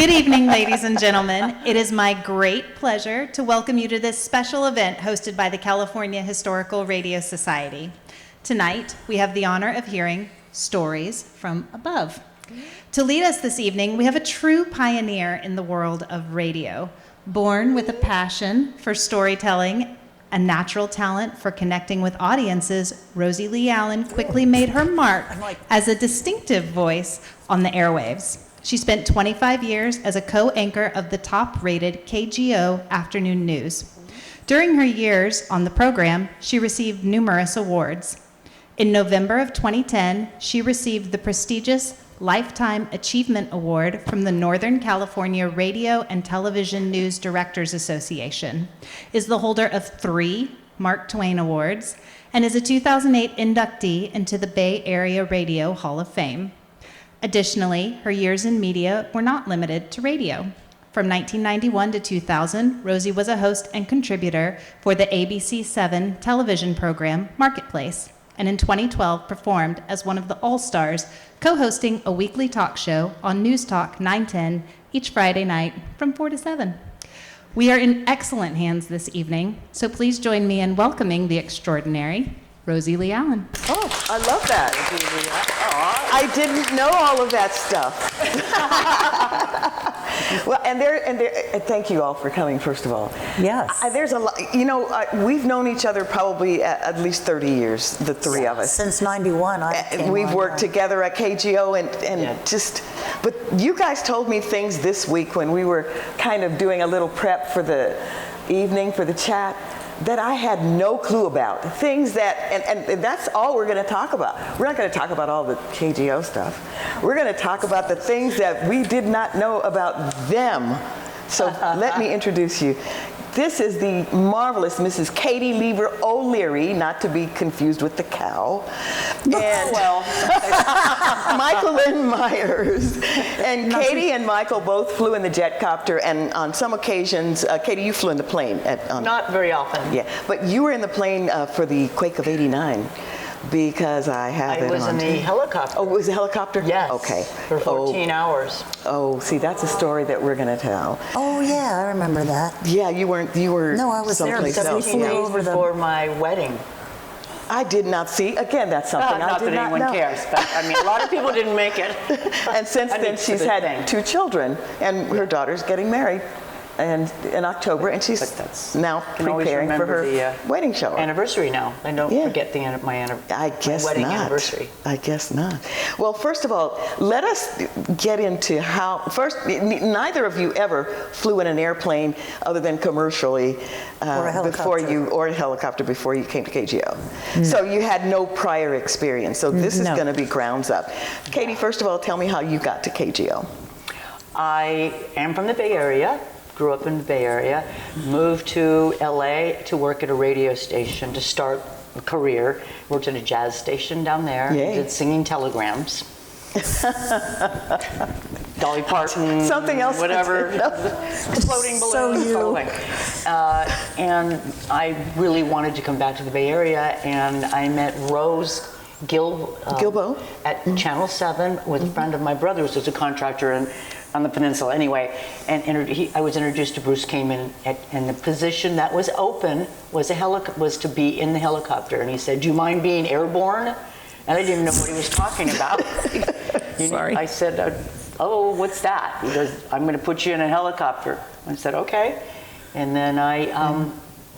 Good evening, ladies and gentlemen. It is my great pleasure to welcome you to this special event hosted by the California Historical Radio Society. Tonight, we have the honor of hearing Stories from Above. To lead us this evening, we have a true pioneer in the world of radio. Born with a passion for storytelling, a natural talent for connecting with audiences, Rosie Allen quickly made her mark as a distinctive voice on the airwaves. She spent 25 years as a co-anchor of the top-rated KGO Afternoon News. During her years on the program, she received numerous awards. In November of 2010, she received the prestigious Lifetime Achievement Award from the Northern California Radio and Television News Directors Association, is the holder of 3 Mark Twain Awards, and is a 2008 inductee into the Bay Area Radio Hall of Fame. Additionally, her years in media were not limited to radio. From 1991 to 2000, Rosie was a host and contributor for the ABC 7 television program Marketplace, and in 2012 performed as one of the All-Stars, co-hosting a weekly talk show on News Talk 910 each Friday night from 4 to 7. We are in excellent hands this evening, so please join me in welcoming the extraordinary Rosie Allen. Oh, I love that. I didn't know all of that stuff. Well, and thank you all for coming, first of all. Yes. There's a lot, we've known each other probably at least 30 years, the three of us. Since 91, we've worked together at KGO but you guys told me things this week when we were kind of doing a little prep for the evening, for the chat, that I had no clue about. Things that, and that's all we're going to talk about. We're not going to talk about all the KGO stuff. We're going to talk about the things that we did not know about them. So let me introduce you. This is the marvelous Mrs. Katy Lever O'Leary, not to be confused with the cow, and Michaelynn Meyers. And Katy and Michael both flew in the jet copter, and on some occasions, Katy, you flew in the plane. Not very often. Yeah, but you were in the plane for the quake of '89. Because I was in the helicopter. Oh, it was a helicopter? Yes. Okay. For 14 hours. Oh, see, that's a story that we're going to tell. Oh, yeah, I remember that. Yeah, you were No, I was there because we flew over before my wedding. I did not see. Again, that's something I did not know. Not that anyone cares, but I mean, a lot of people didn't make it. And since then, she's had 2 children, and her daughter's getting married. And in October, and she's now preparing for her wedding shower. Anniversary now. I don't forget my wedding anniversary. I guess not. Well, first of all, let us get into how. First, neither of you ever flew in an airplane other than commercially or a helicopter before you came to KGO. No. So you had no prior experience. So this is going to be grounds up. Katy, first of all, tell me how you got to KGO. I am from the Bay Area. Grew up in the Bay Area, moved to LA to work at a radio station to start a career. Worked at a jazz station down there. Did singing telegrams. Dolly Parton, something else, whatever, floating balloons. And I really wanted to come back to the Bay Area, and I met Rose Gilbo at Channel 7 with a friend of my brother's who's a contractor on the peninsula anyway, and I was introduced to Bruce Kamen, and the position that was open was to be in the helicopter, and he said, "Do you mind being airborne?" And I didn't know what he was talking about. Sorry. I said, "Oh, what's that?" He goes, "I'm going to put you in a helicopter." I said, "Okay," and then I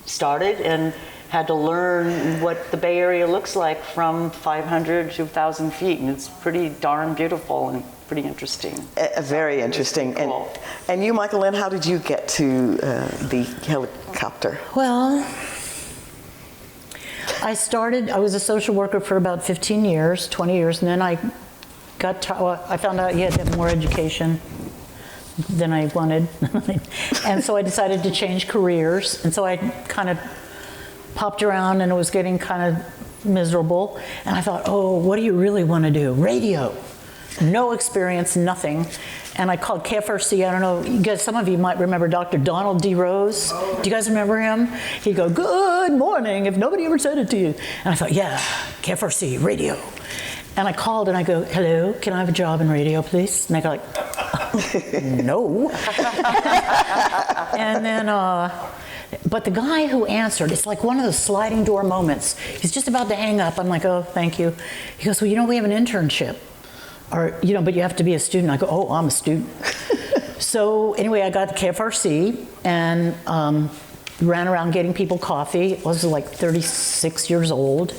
started and had to learn what the Bay Area looks like from 500 to 1,000 feet, and it's pretty darn beautiful and pretty interesting. Very interesting. Cool. And you, Michaelynn, how did you get to the helicopter? Well, I was a social worker for about 15 years, 20 years, and then I found out you had to have more education than I wanted. And so I decided to change careers, and so I kind of popped around, and it was getting kind of miserable, and I thought, oh, what do you really want to do? Radio. No experience, nothing. And I called KFRC. I don't know, you guys, some of you might remember Dr. Donald D. Rose. Do you guys remember him? He'd go, "Good morning," if nobody ever said it to you. And I thought, yeah, KFRC, radio. And I called and I go, "Hello, can I have a job in radio, please?" And they go like, No. And then, but the guy who answered, it's like one of those sliding door moments. He's just about to hang up. I'm like, oh, thank you. He goes, well, you know, we have an internship. Or, you know, but you have to be a student. I go, oh, I'm a student. So anyway, I got to KFRC and ran around getting people coffee. I was like 36 years old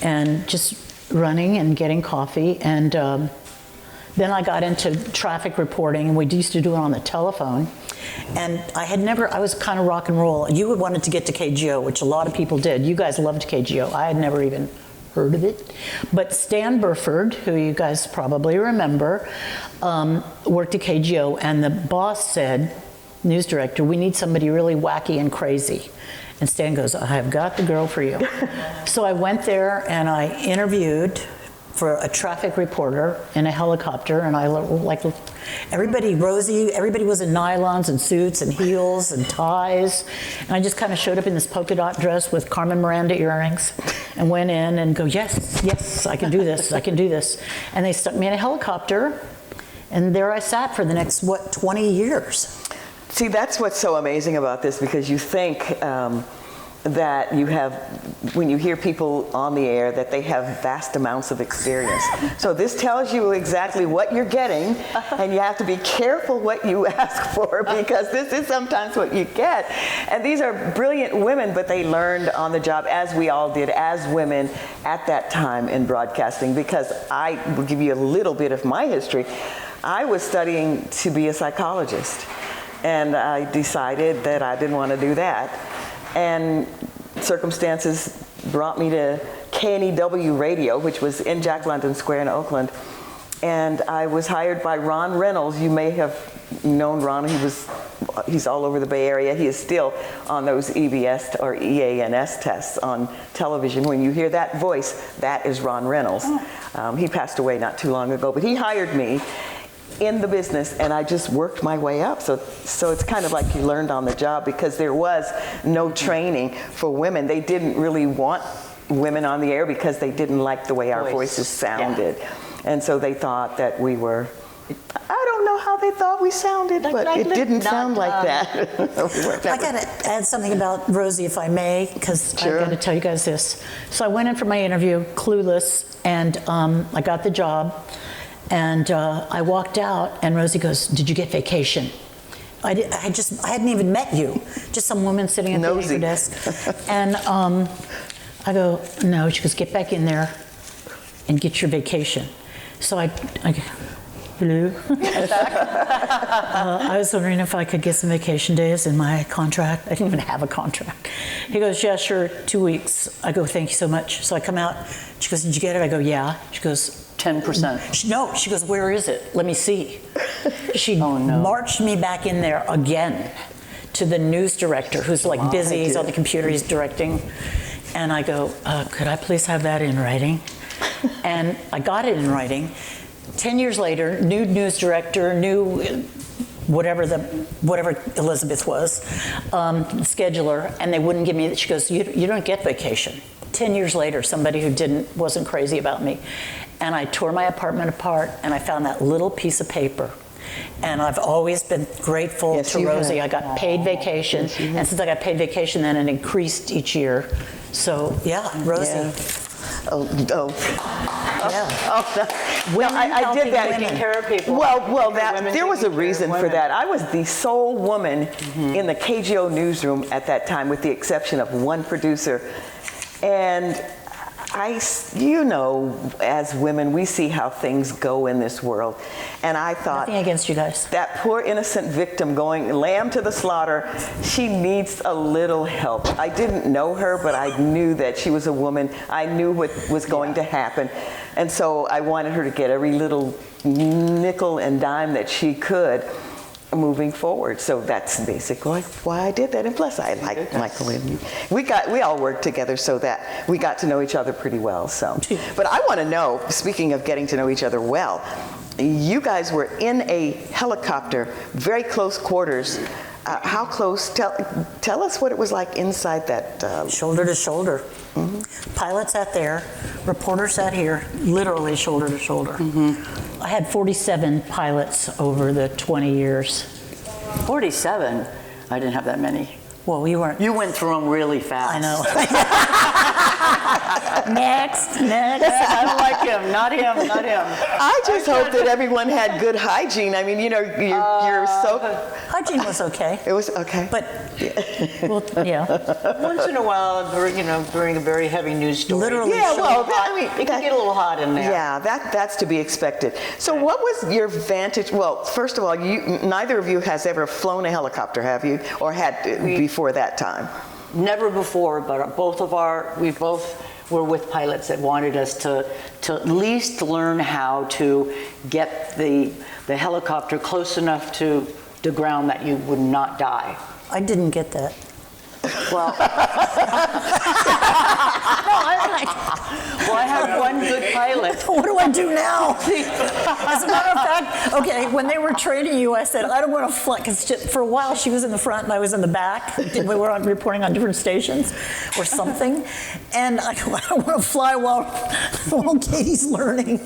and just running and getting coffee. And then I got into traffic reporting, and we used to do it on the telephone. And I was kind of rock and roll. You had wanted to get to KGO, which a lot of people did. You guys loved KGO. I had never even heard of it. But Stan Burford, who you guys probably remember, worked at KGO, and the boss said, news director, we need somebody really wacky and crazy. And Stan goes, I have got the girl for you. So I went there and I interviewed for a traffic reporter in a helicopter, and I like everybody was in nylons and suits and heels and ties, and I just kind of showed up in this polka dot dress with Carmen Miranda earrings and went in and go, yes, I can do this, I can do this. And they stuck me in a helicopter, and there I sat for the next, 20 years. See, that's what's so amazing about this, because you think that you have, when you hear people on the air, that they have vast amounts of experience. So this tells you exactly what you're getting, and you have to be careful what you ask for, because this is sometimes what you get. And these are brilliant women, but they learned on the job, as we all did as women at that time in broadcasting. Because I will give you a little bit of my history. I was studying to be a psychologist, and I decided that I didn't want to do that. And circumstances brought me to KNEW Radio, which was in Jack London Square in Oakland. And I was hired by Ron Reynolds. You may have known Ron. He's all over the Bay Area. He is still on those EBS or EANS tests on television. When you hear that voice, that is Ron Reynolds. He passed away not too long ago, but he hired me in the business, and I just worked my way up. So it's kind of like you learned on the job, because there was no training for women. They didn't really want women on the air because they didn't like the way our voices sounded. Yeah. And so they thought that we were, I don't know how they thought we sounded, but it didn't sound like that. I got to add something about Rosie, if I may, because I've got to tell you guys this. So I went in for my interview, clueless, and I got the job. And I walked out, and Rosie goes, did you get vacation? I hadn't even met you, just some woman sitting at the anchor desk. And I go, no. She goes, get back in there and get your vacation. So I hello. I was wondering if I could get some vacation days in my contract. I didn't even have a contract. He goes, yeah, sure, 2 weeks. I go, thank you so much. So I come out. She goes, did you get it? I go, yeah. She goes, 10%. No, she goes, where is it? Let me see. She marched me back in there again to the news director, who's like busy, he's on the computer, he's directing. And I go, could I please have that in writing? And I got it in writing. 10 years later, new news director, new whatever Elizabeth was, scheduler, and they wouldn't give me, she goes, you don't get vacation. 10 years later, somebody who wasn't crazy about me. And I tore my apartment apart, and I found that little piece of paper. And I've always been grateful to Rosie. I got paid vacation, and since I got paid vacation, then it increased each year. So, yeah, Rosie. Yeah. I did that. Taking care of people. Well, there was a reason for that. I was the sole woman in the KGO newsroom at that time, with the exception of one producer. And as women, we see how things go in this world. And I thought, nothing against you guys. That poor innocent victim going lamb to the slaughter, she needs a little help. I didn't know her, but I knew that she was a woman. I knew what was going to happen. And so I wanted her to get every little nickel and dime that she could moving forward. So that's basically why I did that. And plus, I like Michaelynn. We all worked together so that we got to know each other pretty well. So, but I want to know, speaking of getting to know each other well, you guys were in a helicopter, very close quarters. How close? Tell us what it was like inside that. Shoulder to shoulder. Mm-hmm. Pilot sat there, reporter sat here, literally shoulder to shoulder. Mm-hmm. I had 47 pilots over the 20 years. 47? I didn't have that many. Well, we weren't. You went through them really fast. I know. Next. I don't like him. Not him. I just hope that everyone had good hygiene. I mean, you're so... Hygiene was okay. It was okay. But, well, yeah. Once in a while, during a very heavy news story. Literally. Yeah, well, it can get a little hot in there. Yeah, that's to be expected. So what was your vantage? Well, first of all, neither of you has ever flown a helicopter, have you? Or had before that time? Never before, but we both were with pilots that wanted us to at least learn how to get the helicopter close enough to the ground that you would not die. I didn't get that. Well, I had one good pilot. What do I do now? As a matter of fact, okay, when they were training you, I said, I don't want to fly, because for a while she was in the front and I was in the back. We were reporting on different stations or something. And I don't want to fly while Katy's learning.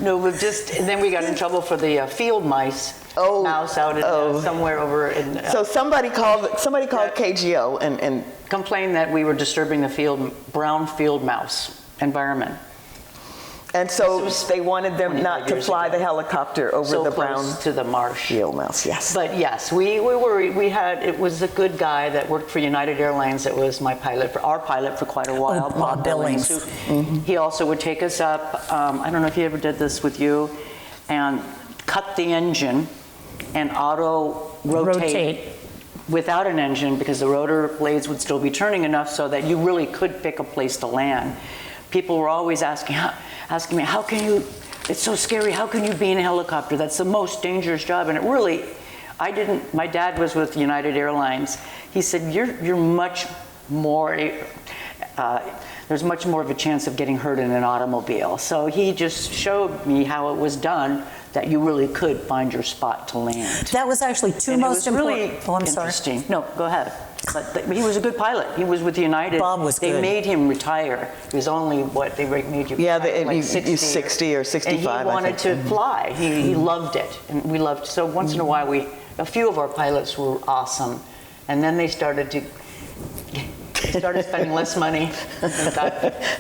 No, and then we got in trouble for the field mouse out in, somewhere over in... So somebody called KGO and complained that we were disturbing the brown field mouse environment. And so they wanted them not to fly the helicopter over the brown close to the marsh field mouse. Yes. But yes, it was a good guy that worked for United Airlines that was our pilot for quite a while, Bob Billings. He also would take us up, I don't know if he ever did this with you, and cut the engine and auto rotate without an engine, because the rotor blades would still be turning enough so that you really could pick a place to land. People were always asking me, how can you, it's so scary, how can you be in a helicopter? That's the most dangerous job. And it really, my dad was with United Airlines. He said, you're much more, there's much more of a chance of getting hurt in an automobile. So he just showed me how it was done, that you really could find your spot to land. That was actually most important. Really I'm interesting. Sorry. No, go ahead. But he was a good pilot. He was with United. Bob was good. They made him retire. He was only they made you retire, like 60 or 65. And he wanted to fly. He loved it, and we loved. So once in a while, a few of our pilots were awesome, and then they started spending less money.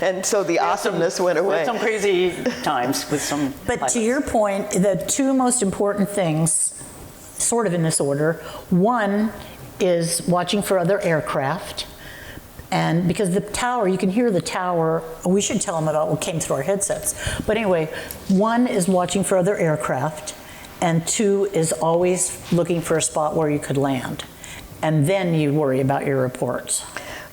And so the awesomeness went away. Some crazy times with some pilots. To your point, the two most important things, sort of in this order, one is watching for other aircraft. And because the tower, you can hear the tower, we should tell them about what came through our headsets. But anyway, one is watching for other aircraft, and two is always looking for a spot where you could land. And then you worry about your reports.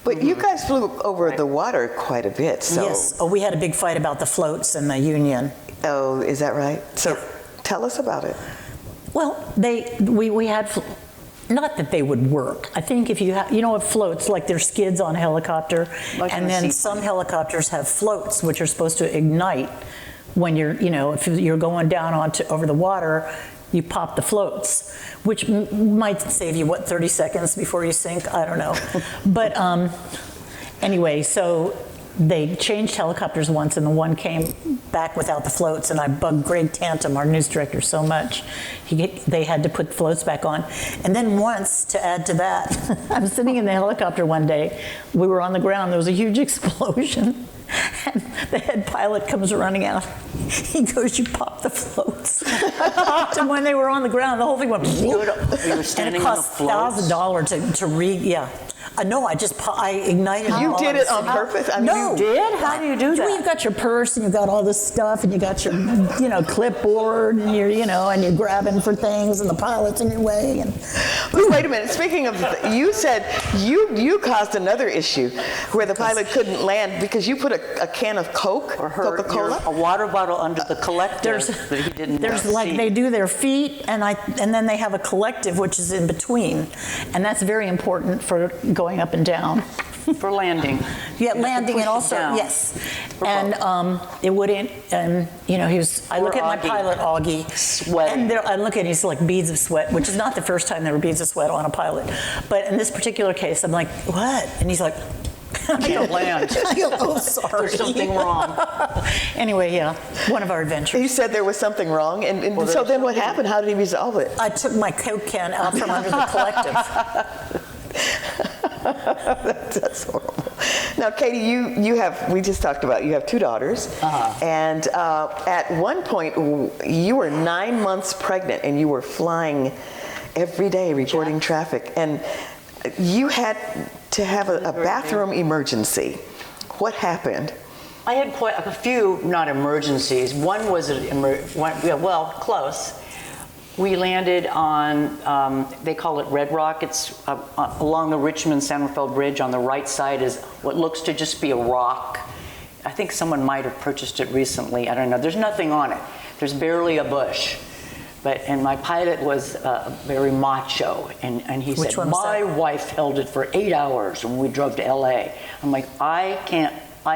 But you guys flew over the water quite a bit, so... Yes. Oh, we had a big fight about the floats and the union. Oh, is that right? So tell us about it. Well, we had... Not that they would work. I think if you have, it floats, like there's skids on a helicopter, and then some helicopters have floats, which are supposed to ignite when you're, if you're going down over the water, you pop the floats, which might save you, 30 seconds before you sink? I don't know. But anyway, so they changed helicopters once, and the one came back without the floats, and I bugged Greg Tantum, our news director, so much. They had to put floats back on. And then once, to add to that, I was sitting in the helicopter one day. We were on the ground. There was a huge explosion. And the head pilot comes running out. He goes, "You popped the floats." I popped them when they were on the ground. The whole thing went. You were standing on the floats? And it cost $1,000 to read. Yeah. No, I ignited it. You did it on purpose? I mean, no. You did? How do you do that? You've got your purse, and you've got all this stuff, and you got your, clipboard, and and you're grabbing for things, and the pilot's in your way. And but wait a minute. Speaking of, you said you caused another issue where the pilot couldn't land because you put a can of Coke or Coca-Cola, a water bottle under the collective that he didn't. There's like they do their feet, and then they have a collective which is in between, and that's very important for going up and down. For landing. Yeah, landing, and also yes, and it wouldn't. And he was. I look at my pilot Augie, sweating. And I look at he's like beads of sweat, which is not the first time there were beads of sweat on a pilot, but in this particular case, I'm like, what? And he's like. can't land. Oh, sorry. There's something wrong. Anyway, yeah, one of our adventures. He said there was something wrong, and Well, so there's then what something- happened? How did he resolve it? I took my Coke can out from under the collective. That's horrible. Now, Katy, you have, we just talked about, you have 2 daughters. And at one point, you were 9 months pregnant and you were flying every day reporting traffic. And you had to have a bathroom emergency. What happened? I had quite a few, not emergencies. One was, close. We landed on, they call it Red Rock. It's along the Richmond-San Rafael Bridge. On the right side is what looks to just be a rock. I think someone might have purchased it recently. I don't know. There's nothing on it. There's barely a bush. And my pilot was very macho, and he said, my wife held it for 8 hours when we drove to LA. I'm like, I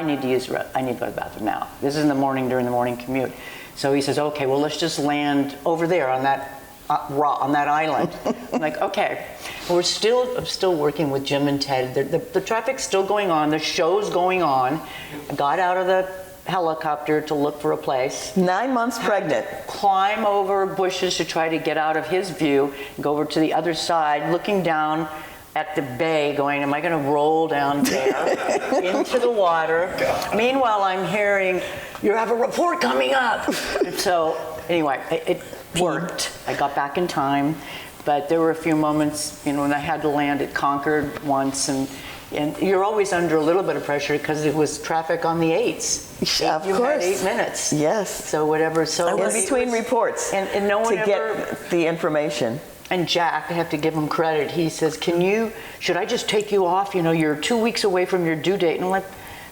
need to go to the bathroom now. This is in the morning, during the morning commute. So he says, okay, well, let's just land over there on that island. I'm like, okay. I'm still working with Jim and Ted. The traffic's still going on. The show's going on. I got out of the helicopter to look for a place. 9 months pregnant. Climb over bushes to try to get out of his view, go over to the other side, looking down at the bay going, am I going to roll down there into the water? Meanwhile, I'm hearing, you have a report coming up. And so anyway, it worked. I got back in time, but there were a few moments, when I had to land at Concord once, and you're always under a little bit of pressure because it was traffic on the 8s. Of you course. had 8 minutes. Yes. So whatever. So in between reports and no one to get the information. And Jack, I have to give him credit. He says, should I just take you off? You're 2 weeks away from your due date. And I'm like,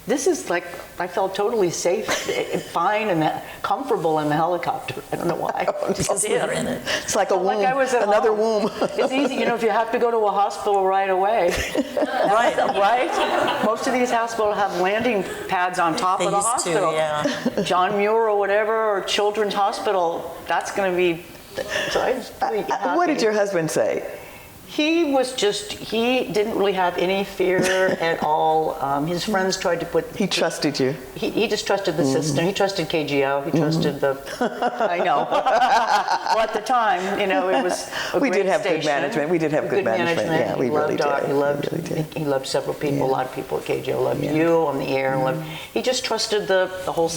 this is like, I felt totally safe, fine, and comfortable in the helicopter. I don't know why. Because we were in it. It's like a womb, like I was at another home. womb. It's easy, if you have to go to a hospital right away. Right? Most of these hospitals have landing pads on top of the hospital. Yeah. John Muir or whatever, or Children's Hospital, that's going to be, so I was pretty happy. What did your husband say? He didn't really have any fear at all. His friends tried to put... He trusted you. He just trusted the system. He trusted KGO. He trusted the... I know. Well, at the time, it was a We great did have station. good management. We did have good management. Yeah, we really did. He loved several people. A lot of people at KGO loved you on the air. He just trusted the whole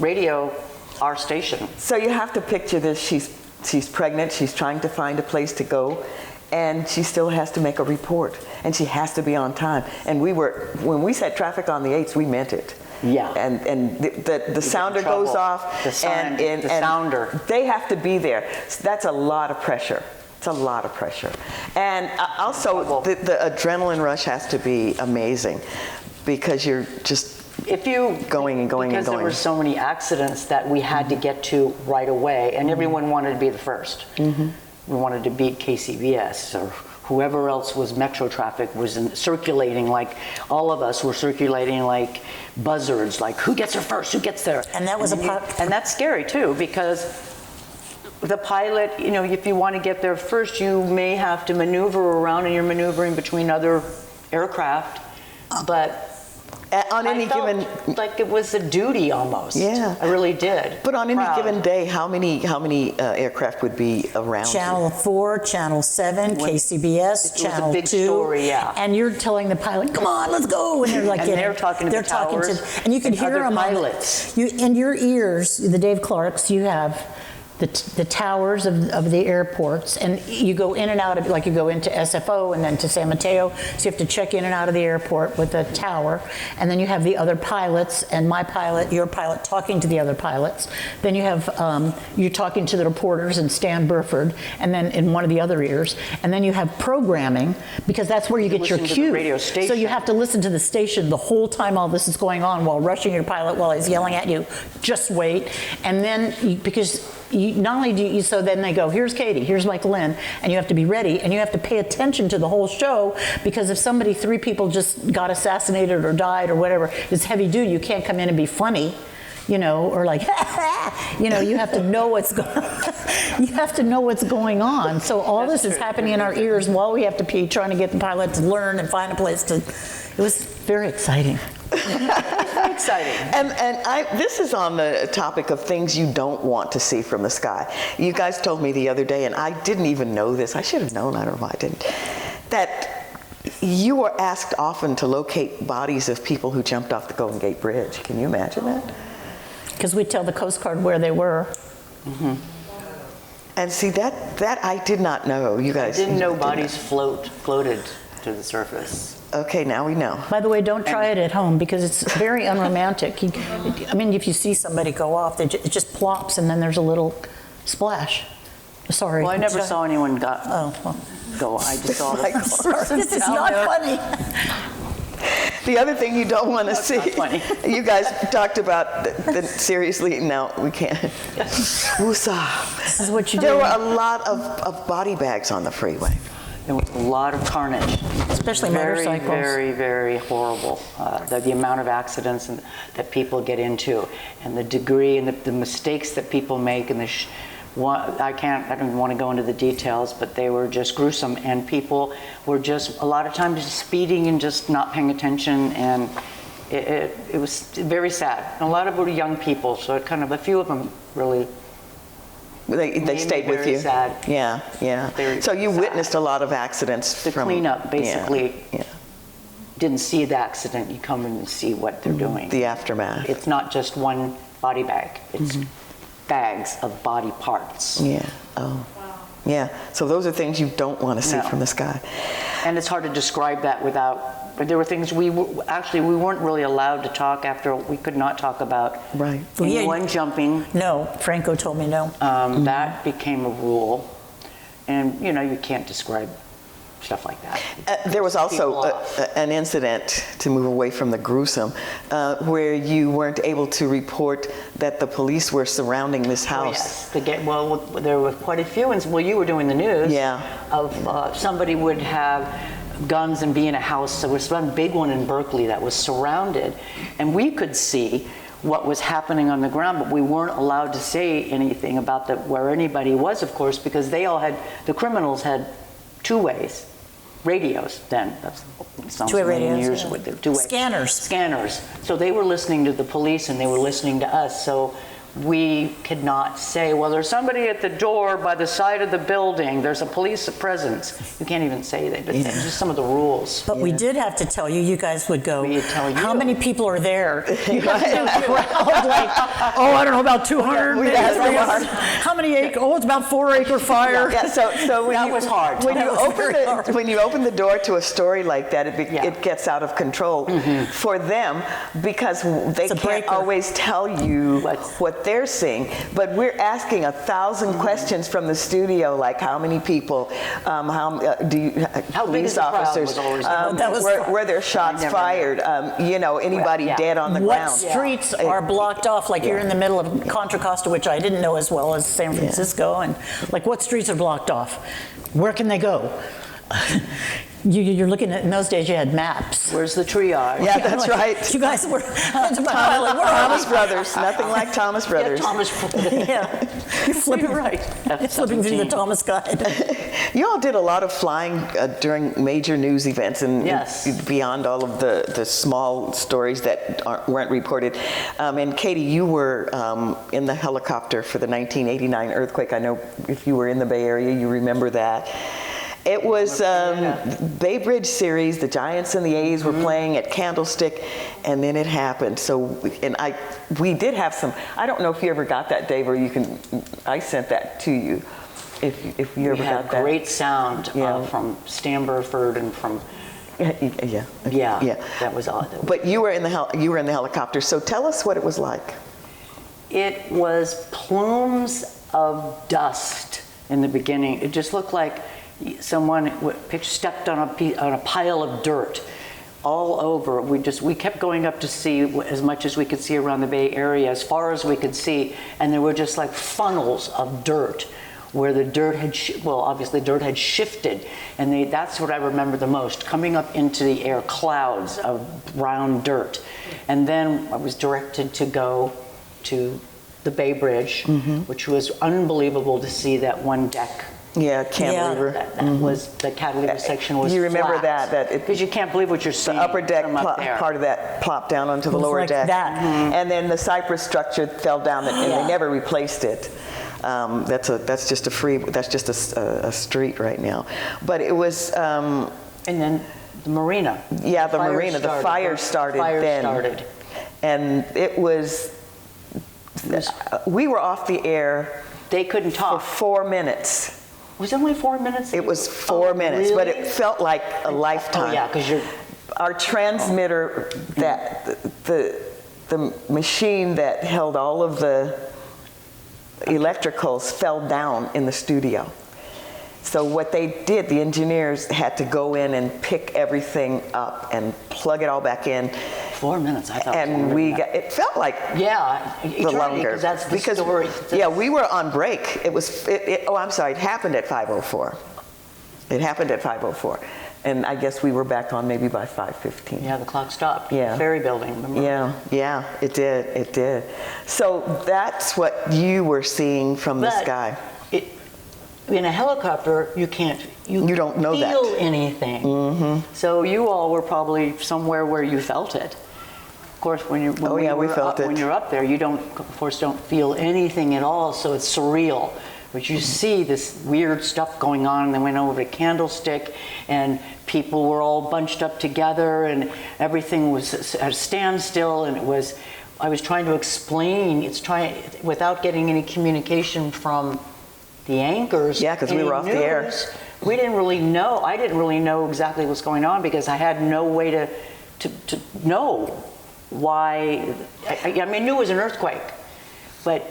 radio, our station. So you have to picture this. She's pregnant. She's trying to find a place to go. And she still has to make a report, and she has to be on time. And when we said traffic on the 8s, we meant it. Yeah. And the sounder goes off. The sounder. They have to be there. So that's a lot of pressure. It's a lot of pressure. And also, the adrenaline rush has to be amazing because you're just going and going and because going. there were so many accidents that we had to get to right away, and everyone wanted to be the first. Mm-hmm. We wanted to beat KCBS or whoever else was Metro Traffic was circulating, like all of us were circulating like buzzards, like who gets there first, who gets there. And that was and that's scary too, because the pilot, if you want to get there first, you may have to maneuver around, and you're maneuvering between other aircraft, but on any given, like it was a duty almost. Yeah, I really did. But on any given day, how many aircraft would be around? Channel 4, Channel 7, KCBS, Channel 2. It was a big story, yeah. And you're telling the pilot, "Come on, let's go!" And they're like, they're talking to the towers, and you can and hear other them pilots. in your ears. The Dave Clarks, you have the towers of the airports, and you go in and out of, like you go into SFO and then to San Mateo, so you have to check in and out of the airport with a tower, and then you have the other pilots, and my pilot, your pilot, talking to the other pilots. Then you have, you're talking to the reporters and Stan Burford, and then in one of the other ears, and then you have programming, because that's where you get your listen to cue. the radio station. So you have to listen to the station the whole time all this is going on, while rushing your pilot while he's yelling at you, just wait. And then, because not only do you, so then they go, here's Katy, here's Michaelynn, and you have to be ready, and you have to pay attention to the whole show, because if 3 people just got assassinated or died or whatever, it's heavy duty, you can't come in and be funny, or like, you have to know what's going on. You have to know what's going on. So all this is happening in our ears while we have to pee, trying to get the pilot to learn and find a place to. It was very exciting. Very exciting. And this is on the topic of things you don't want to see from the sky. You guys told me the other day, and I didn't even know this. I should have known. I don't know why I didn't. That you were asked often to locate bodies of people who jumped off the Golden Gate Bridge. Can you imagine that? Because we'd tell the Coast Guard where they were. Mm-hmm. And see, that I did not know. You guys didn't know bodies floated to the surface. Okay, now we know. By the way, don't try it at home because it's very unromantic. I mean, if you see somebody go off, it just plops and then there's a little splash. Sorry. Well, I never saw anyone go. I just saw the person This is down not there. funny. The other thing you don't want to see, funny. you guys talked about, seriously, no, we can't. Woosah. This is what you do. There were a lot of body bags on the freeway. There was a lot of carnage. Especially very, motorcycles. Very, very horrible. The amount of accidents that people get into, and the degree and the mistakes that people make, and I don't want to go into the details, but they were just gruesome, and people were just a lot of times just speeding and just not paying attention, and it was very sad. And a lot of them were young people, so a few of them really. They stayed with you. Sad. Yeah. Very So you sad. witnessed a lot of accidents. The cleanup, basically. Yeah. Didn't see the accident. You come and see what they're doing. The aftermath. It's not just one body bag. It's bags of body parts. Yeah. Oh. Yeah. So those are things you don't want to see from the sky. And it's hard to describe that without. But there were things we weren't really allowed to talk after. We could not talk about Right. anyone jumping. No, Franco told me no. That became a rule, and you can't describe stuff like that. There was also an incident, to move away from the gruesome, where you weren't able to report that the police were surrounding this house. Oh, yes. There were quite a few, and you were doing the news. Yeah. Of somebody would have guns and be in a house. There was one big one in Berkeley that was surrounded, and we could see what was happening on the ground, but we weren't allowed to say anything about where anybody was, of course, because the criminals had two-ways radios then. That's Two-way radios, years yeah. with the two-way Scanners. So they were listening to the police and they were listening to us. So we could not say, well, there's somebody at the door by the side of the building. There's a police presence. You can't even say that, but it's just some of the rules. But we did have to tell you, you guys would go, We'd tell you. how many people are there? You have to do a crowd like, I don't know, about 200? We'd ask them hard. How many acre? Oh, it's about 4-acre fire. Yeah, so when That was hard. When you open the door to a story like that, it gets out of control for them, because they can't breaker. always tell you what they're seeing. But we're asking 1,000 questions from the studio, like how many people, how big police is the crowd officers, was always that was were there shots never fired, anybody dead on the What ground. streets are blocked off? Like you're in the middle of Contra Costa, which I didn't know as well as San Francisco, and like what streets are blocked off? Where can they go? You're looking at, in those days you had maps. Where's the triage? Yeah, that's right. You guys were Thomas Brothers, nothing like Thomas Brothers. Yeah, you're flipping right. You're flipping through the Thomas Guide. You all did a lot of flying during major news events and beyond all of the small stories that weren't reported. And Katy, you were in the helicopter for the 1989 earthquake. I know if you were in the Bay Area, you remember that. It was Bay Bridge series. The Giants and the A's were playing at Candlestick, and then it happened. So, we did have some. I don't know if you ever got that, Dave, or I sent that to you. If you ever got that. Great sound from Stan Burford and from. Yeah. That was odd. But you were in the helicopter. So tell us what it was like. It was plumes of dust in the beginning. It just looked like someone stepped on a pile of dirt all over. We kept going up to see as much as we could see around the Bay Area, as far as we could see, and there were just like funnels of dirt where the dirt had, obviously dirt had shifted, and that's what I remember the most, coming up into the air, clouds of brown dirt. And then I was directed to go to the Bay Bridge, which was unbelievable to see that one deck. Yeah, cantilever. That was, the cantilever section was You remember flat. that Because you can't believe what you're seeing. The upper deck from up there. part of that plopped down onto the was lower like deck. that. And then the cypress structure fell down, and they never replaced it. That's just a street right now. But it was. And then the marina. Yeah, the marina. The fire started then. And it was. We were off the air. They couldn't talk. For 4 minutes. Was it only 4 minutes? It was 4 minutes, but really? it felt like a lifetime. Oh yeah, because you're. Our transmitter, that the machine that held all of the electricals fell down in the studio. So what they did, the engineers had to go in and pick everything up and plug it all back in. 4 minutes, I thought. And it felt like the longer. because that's the story. Yeah, we were on break. I'm sorry, it happened at 5:04. It happened at 5:04. And I guess we were back on maybe by 5:15. Yeah, the clock stopped. Yeah. Ferry building, remember? Yeah, it did. So that's what you were seeing from the sky. In a helicopter, you don't know that. feel anything. So you all were probably somewhere where you felt it. Of course, we felt it. When you're up there, you don't feel anything at all. So it's surreal. But you see this weird stuff going on, and they went over to Candlestick, and people were all bunched up together, and everything was at a standstill, and I was trying to explain, without getting any communication from the anchors. Yeah, because we were off the air. We didn't really know. I didn't really know exactly what's going on because I had no way to know why. I knew it was an earthquake, but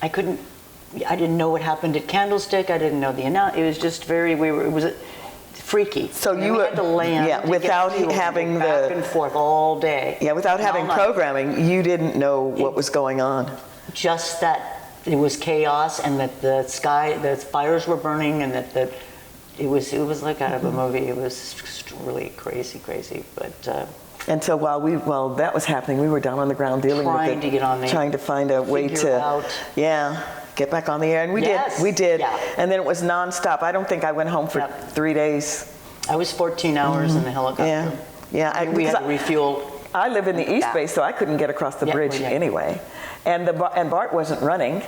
I didn't know what happened at Candlestick. I didn't know the announcement. It was just it was freaky. So we had to land without having back and forth all day. Yeah, without having programming, you didn't know what was going on. Just that it was chaos, and that the fires were burning, and that it was like out of a movie. It was really crazy. But and so while that was happening, we were down on the ground dealing with it, to get on the trying to find a way to get back on the air, and we did. Yeah. And then it was nonstop. I don't think I went home for 3 days. I was 14 hours in the helicopter. Yeah. We had to refuel. I live in the East Bay, so I couldn't get across the bridge anyway, and BART wasn't running,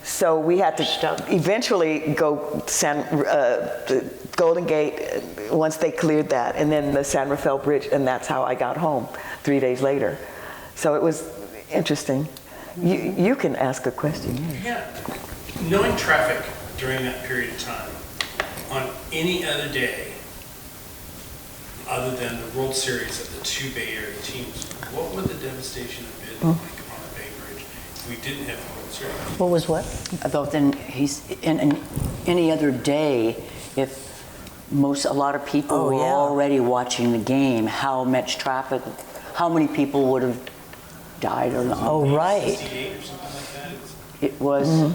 so we had to eventually go Golden Gate once they cleared that, and then the San Rafael Bridge, and that's how I got home 3 days later. So it was interesting. You can ask a question. Yeah. Knowing traffic during that period of time, on any other day, other than the World Series of the two Bay Area teams, what would the devastation have been like on the Bay Bridge if we didn't have the World Series? What was what? About then in any other day, if a lot of people were already watching the game, how much traffic, how many people would have died or not? Oh, right. 68 or something like that? It was.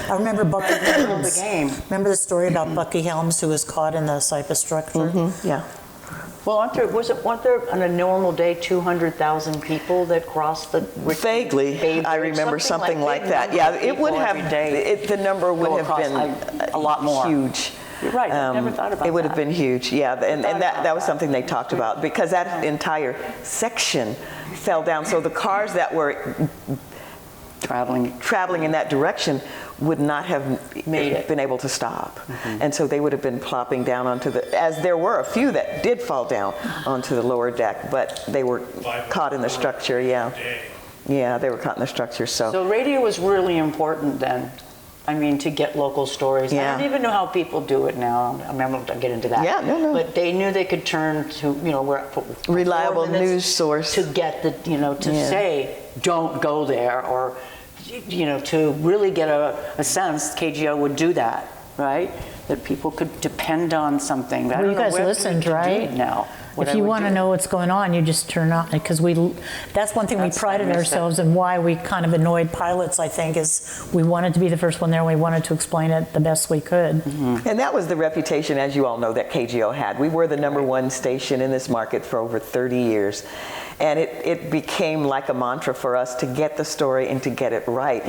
I remember Bucky Helms. The game. Remember the story about Bucky Helms, who was caught in the cypress structure? Yeah. Well, weren't there on a normal day 200,000 people that crossed the Vaguely, Bay Bridge? I remember something like that. Yeah, it would have. The number would have been a lot more. Huge. You're right. I never thought about that. It would have been huge. Yeah, and that was something they talked about because that entire section fell down. So the cars that were traveling in that direction would not have been able to stop. And so they would have been plopping down as there were a few that did fall down onto the lower deck, but they were caught in the structure, Yeah, they were caught in the structure, So radio was really important then. I mean, to get local stories. Yeah. I don't even know how people do it now. I'm not going to get into that. Yeah, no. But they knew they could turn to, reliable news source to get say, don't go there, or to really get a sense. KGO would do that, right? That people could depend on something. Well, you guys listened, right? Now, if you want to know what's going on, you just turn on, because that's one thing we prided ourselves in, why we kind of annoyed pilots, I think, is we wanted to be the first one there, and we wanted to explain it the best we could. And that was the reputation, as you all know, that KGO had. We were the #1 station in this market for over 30 years. and it became like a mantra for us to get the story and to get it right.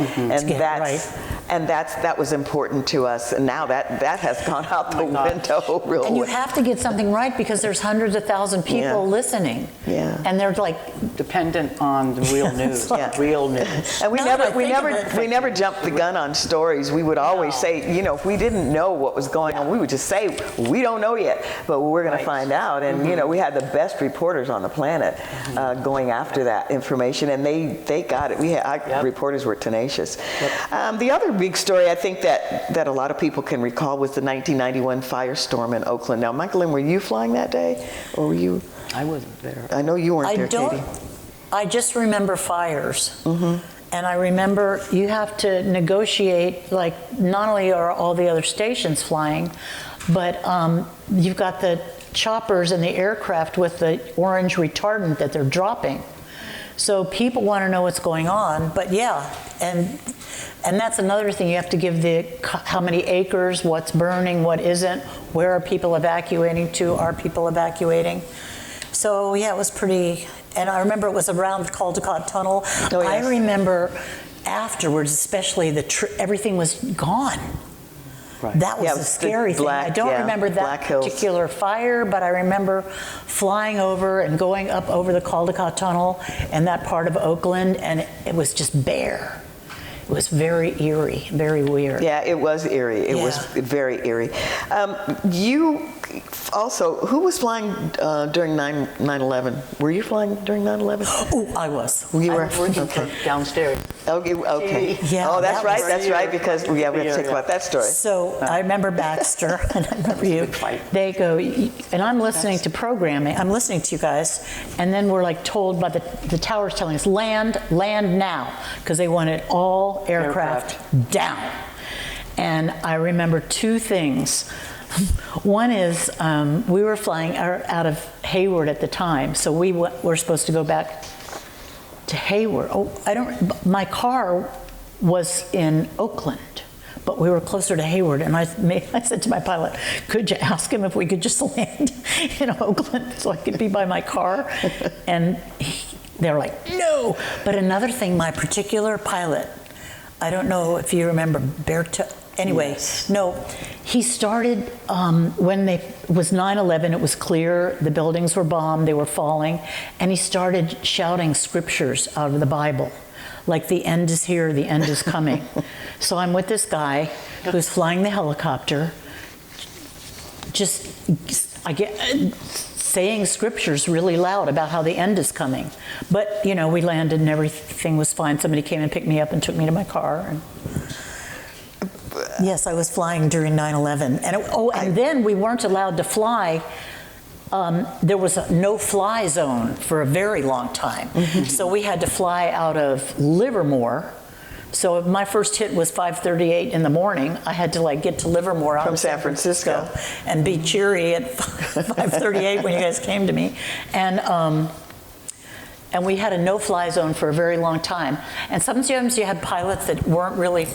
And that was important to us. And now that has gone out the window real And you have to get something right because there's hundreds of thousands of people listening. Yeah. And they're like dependent on the real news. Real news. And we never jumped the gun on stories. We would always say, you know, if we didn't know what was going on, we would just say, we don't know yet, but we're going to find out. And, you know, we had the best reporters on the planet going after that information, and they got it. Our reporters were tenacious. The other big story I think that a lot of people can recall was the 1991 firestorm in Oakland. Now, Michaelynn, were you flying that day, or were you? I wasn't there. I know you weren't there, Katy. I just remember fires. And I remember you have to negotiate, like, not only are all the other stations flying, but you've got the choppers and the aircraft with the orange retardant that they're dropping. So people want to know what's going on, but and that's another thing. You have to give how many acres, what's burning, what isn't, where are people evacuating to, are people evacuating? So yeah, it was pretty, and I remember it was around the Caldecott Tunnel. Oh, yes. I remember afterwards, especially everything was gone. Right. That was a scary thing. I don't remember that particular fire, but I remember flying over and going up over the Caldecott Tunnel and that part of Oakland, and it was just bare. It was very eerie, very weird. Yeah, it was eerie. It was very eerie. You also, who was flying during 9/11? Were you flying during 9/11? Oh, I was. You were? Okay. Downstairs. Okay. Yeah, oh, that's right. was That's right. Because we have to talk about that story. So I remember Baxter, and I remember you. They go, and I'm listening to programming. I'm listening to you guys, and then we're like told by the towers telling us land now, because they wanted all aircraft down. And I remember two things. One is we were flying out of Hayward at the time, so we were supposed to go back to Hayward. My car was in Oakland, but we were closer to Hayward, and I said to my pilot, could you ask him if we could just land in Oakland so I could be by my car? And they were like, no. But another thing, my particular pilot, I don't know if you remember anyway, no, he started when it was 9/11, it was clear, the buildings were bombed, they were falling, and he started shouting scriptures out of the Bible, like the end is here, the end is coming. So I'm with this guy who's flying the helicopter, saying scriptures really loud about how the end is coming. But, you know, we landed and everything was fine. Somebody came and picked me up and took me to my car. And yes, I was flying during 9/11. And then we weren't allowed to fly. There was a no-fly zone for a very long time. So we had to fly out of Livermore. So if my first hit was 5:38 in the morning, I had to get to Livermore out from of San Francisco and be cheery at 5:38 when you guys came to me. And we had a no-fly zone for a very long time. And sometimes you had pilots that weren't really,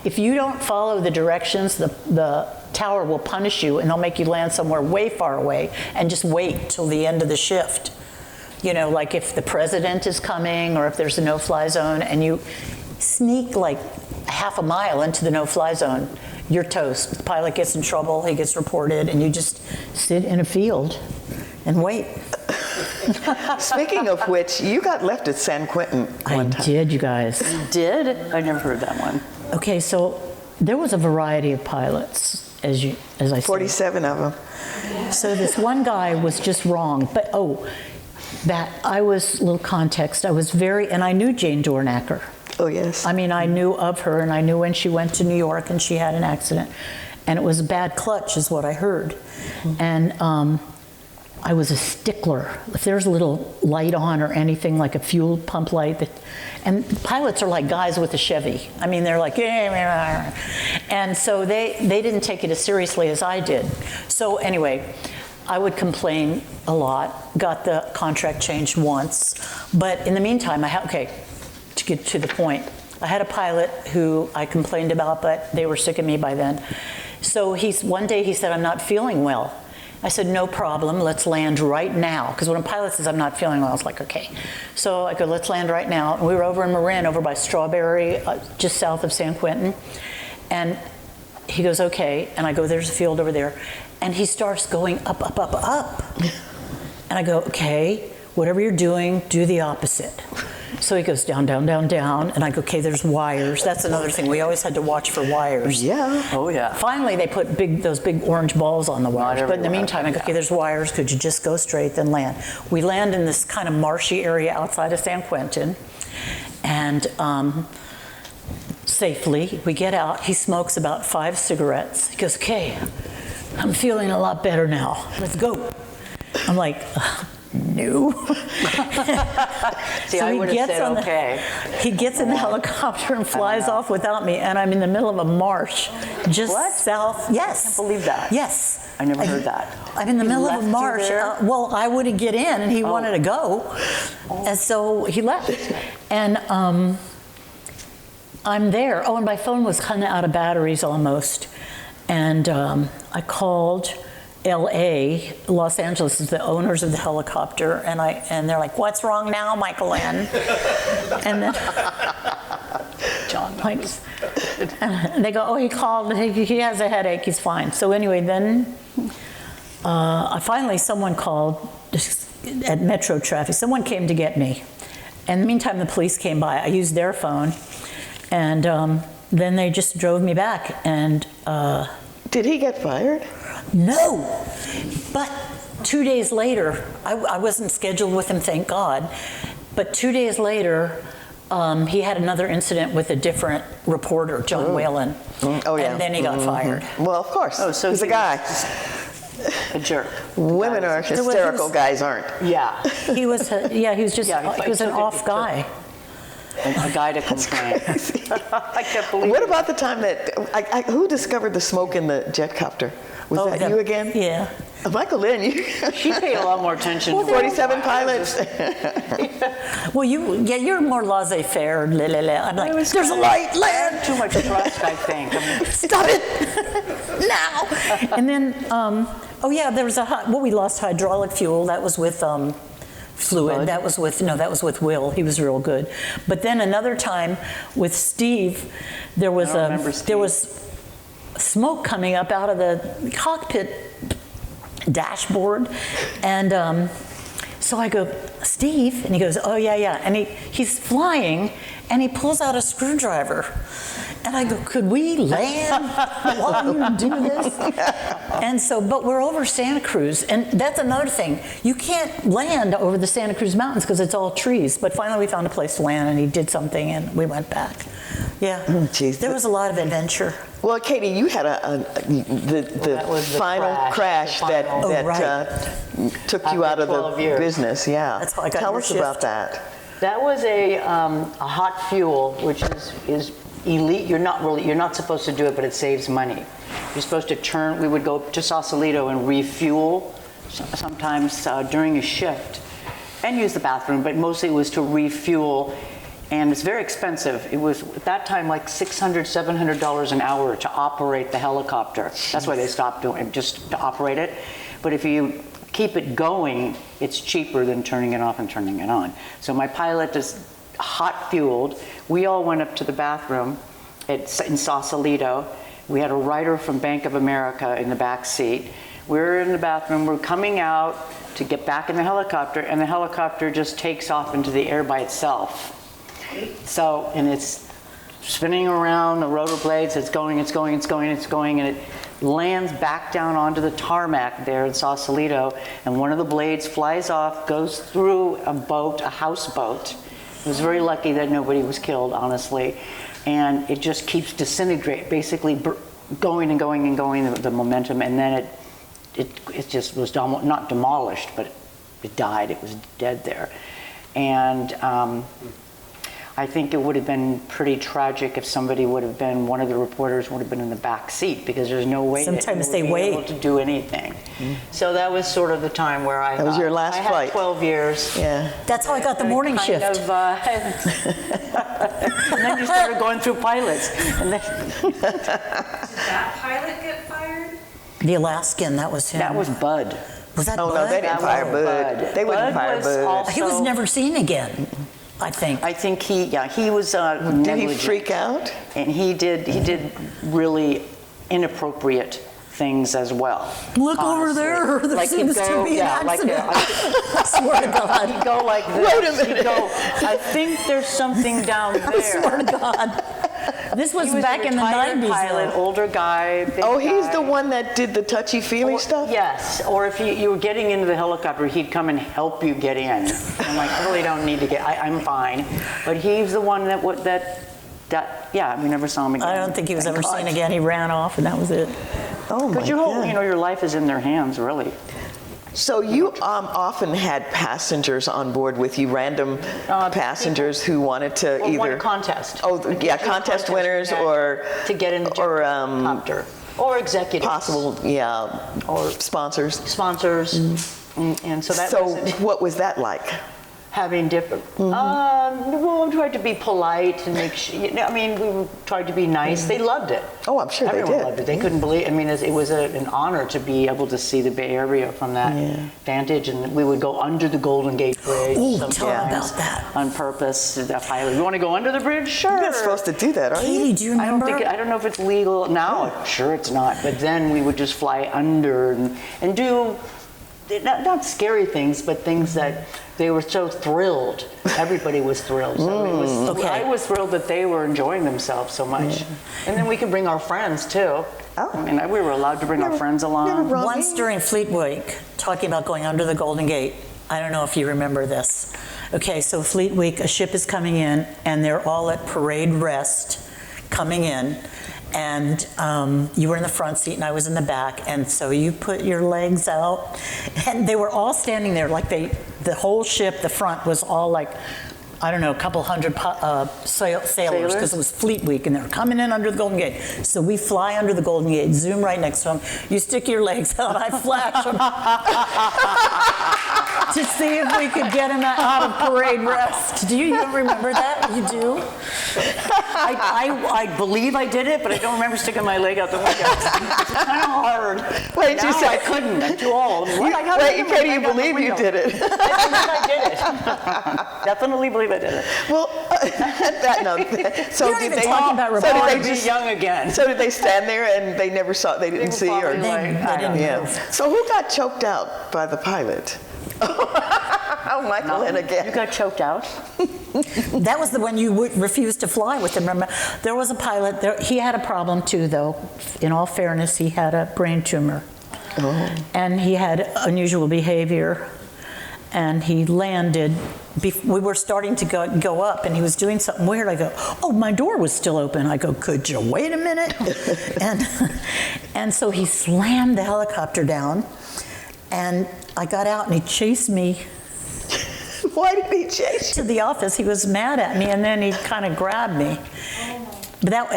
if you don't follow the directions, the tower will punish you and they'll make you land somewhere way far away and just wait till the end of the shift. You know, like if the president is coming or if there's a no-fly zone and you sneak like half a mile into the no-fly zone, you're toast. The pilot gets in trouble, he gets reported, and you just sit in a field and wait. Speaking of which, you got left at San Quentin one time. I did, you guys. Did? I never heard that one. Okay, so there was a variety of pilots, as I said. 47 of them. So this one guy was just wrong, but a little context, and I knew Jane Dornacker. Oh, yes. I mean, I knew of her, and I knew when she went to New York and she had an accident. And it was a bad clutch, is what I heard. And I was a stickler. If there's a little light on or anything, like a fuel pump light, and pilots are like guys with a Chevy. I mean, they're like, and so they didn't take it as seriously as I did. So anyway, I would complain a lot, got the contract changed once, but in the meantime, to get to the point, I had a pilot who I complained about, but they were sick of me by then. So one day he said, I'm not feeling well. I said, no problem, let's land right now. Because when a pilot says, I'm not feeling well, I was like, okay. So I go, let's land right now. And we were over in Marin, over by Strawberry, just south of San Quentin. And he goes, okay. And I go, there's a field over there. And he starts going up, up, up, up. And I go, okay, whatever you're doing, do the opposite. So he goes down, down, down, down, and I go, okay, there's wires. That's another thing. We always had to watch for wires. Yeah. Oh, yeah. Finally, they put those big orange balls on the wires. But in the meantime, I go, okay, there's wires. Could you just go straight, then land? We land in this kind of marshy area outside of San Quentin, and safely, we get out. He smokes about 5 cigarettes. He goes, okay, I'm feeling a lot better now. Let's go. I'm like, no. See, I would have said okay. He gets in the helicopter and flies off without me, and I'm in the middle of a marsh just south. Yes. I can't believe that. Yes. I never heard that. I'm in the middle of left a you marsh. there? Well, I wouldn't get in, and he wanted to go. And so he left. And I'm there. Oh, and my phone was kind of out of batteries almost. And I called L.A., Los Angeles, is the owners of the helicopter, and they're like, "What's wrong now, Michaelynn?" And then John, and they go, "Oh, he called. He has a headache. He's fine." So anyway, then finally someone called at Metro Traffic. Someone came to get me, and in the meantime, the police came by. I used their phone, and then they just drove me back. And did he get fired? No, but 2 days later, I wasn't scheduled with him, thank God, but 2 days later, he had another incident with a different reporter, John Whalen, Oh, yeah. and then he got fired. Well, of course. Oh, so he's a guy. A jerk. Women are hysterical, guys aren't. Yeah. He was, he was an off guy. A guy to complain. I can't believe What it. about the time that, who discovered the smoke in the jet copter? Was that you again? Yeah. Michaelynn, you. She paid a lot more attention to 47 pilots. Well, you're more laissez-faire. I'm like, there's a light, land. Too much trust, I think. Stop it now. And then, there was we lost hydraulic fuel. That was with fluid. Bud? That was with Will. He was real good. But then another time with Steve, there was smoke coming up out of the cockpit dashboard, and so I go, Steve, and he goes, oh yeah, and he's flying, and he pulls out a screwdriver, and I go, could we land while you do this? And so, but we're over Santa Cruz, and that's another thing. You can't land over the Santa Cruz Mountains because it's all trees. But finally, we found a place to land, and he did something, and we went back. Yeah, there was a lot of adventure. Well, Katy, you had the final crash that took you out of the business. Yeah, That's how I got Tell your us shift. about that. That was a hot fuel, which is elite. You're not supposed to do it, but it saves money. You're supposed to turn. We would go to Sausalito and refuel, sometimes during a shift, and use the bathroom. But mostly it was to refuel, and it's very expensive. It was at that time like $600, $700 an hour to operate the helicopter. That's why they stopped doing it, just to operate it. But if you keep it going, it's cheaper than turning it off and turning it on. So my pilot is hot fueled. We all went up to the bathroom in Sausalito. We had a writer from Bank of America in the back seat. We're in the bathroom, we're coming out to get back in the helicopter, and the helicopter just takes off into the air by itself. So, and it's spinning around the rotor blades, it's going, and it lands back down onto the tarmac there in Sausalito, and one of the blades flies off, goes through a houseboat. It was very lucky that nobody was killed, honestly, and it just keeps disintegrating, basically going and going and going, the momentum, and then it just was not demolished, but it died. It was dead there, and I think it would have been pretty tragic if one of the reporters would have been in the back seat, because there's no way Sometimes they they would be wait. able to do anything. So that was sort of the time where That was your last I flight. had 12 years. Yeah. That's how I got the morning Kind shift. of, and then you started going through pilots. And then, Did that pilot get fired? The Alaskan, that was him. That was Bud. Was that Oh, Bud? no, they didn't fire Bud. They wouldn't fire was Bud. also- He was never seen again, I think. I think he was Did negligent. he freak out? And he did really inappropriate things as well. Look over honestly. there. There Like he'd seems to be an accident. I swear to God. He'd go like this. Wait a minute. He'd go, I think there's something down there. I swear to God. This was He was back a in the retired 90s. pilot, though. older guy. Big Oh, he's guy. the one that did the touchy-feely stuff? Yes, or if you were getting into the helicopter, he'd come and help you get in. I'm like, I really don't need to get, I'm fine. But he's the one that we never saw him again. I don't think he was Thank ever God. seen again. He ran off, and that was it. Oh, my Because God. your life is in their hands, really. So you often had passengers on board with you, random passengers who wanted to Or either... won a contest. Oh, yeah, Usually contest winners yeah, or... to get in the or, helicopter. Or executives. Possible, yeah, Or sponsors. sponsors. And so that So was what was that like? having different. Well, we tried to be polite and make sure. I mean, we tried to be nice. They loved it. Oh, I'm sure Everyone they did. loved it. They couldn't believe. I mean, it was an honor to be able to see the Bay Area from that vantage, and we would go under the Golden Gate Bridge. Ooh, sometimes tell me about that. on purpose. The pilot, you want to go under the bridge? Sure. You're not supposed to do that, are you? Katy, do you remember? I don't know if it's legal now. Sure, it's not. But then we would just fly under and do not scary things, but things that they were so thrilled. Everybody was thrilled. So it was. Okay. I was thrilled that they were enjoying themselves so much. And then we could bring our friends too. Oh. I mean, we were allowed to bring our friends along. Once during Fleet Week, talking about going under the Golden Gate, I don't know if you remember this. Okay, so Fleet Week, a ship is coming in, and they're all at parade rest coming in. And you were in the front seat and I was in the back, and so you put your legs out, and they were all standing there like the whole ship, the front was all like, I don't know, a couple hundred sailors, because it was Fleet Week, and they were coming in under the Golden Gate. So we fly under the Golden Gate, zoom right next to them. You stick your legs out, I flash them to see if we could get them out of parade rest. Do you even remember that? You do? I believe I did it, but I don't remember sticking my leg out the window. It's kind of hard. Wait, now you said- I couldn't. I'm too old. What? I gotta Wait, stick you my can't even leg out the believe you window. did it. I believe I did it. Definitely believe I did it. Well, that note, so You're not did even they talking about so did reporting. they Be just young again. so did they stand there and they never saw, they didn't see, or probably like, I don't didn't know. move. So who got choked out by the pilot? Oh, Michaelynn again. You got choked out? That was the one you refused to fly with him. Remember, there was a pilot. He had a problem too, though. In all fairness, he had a brain tumor, and he had unusual behavior. And he landed. We were starting to go up, and he was doing something weird. I go, "Oh, my door was still open." I go, "Could you wait a minute?" and so he slammed the helicopter down, and I got out, and he chased me Why did he chase you? to the office. He was mad at me, and then he kind of grabbed me. But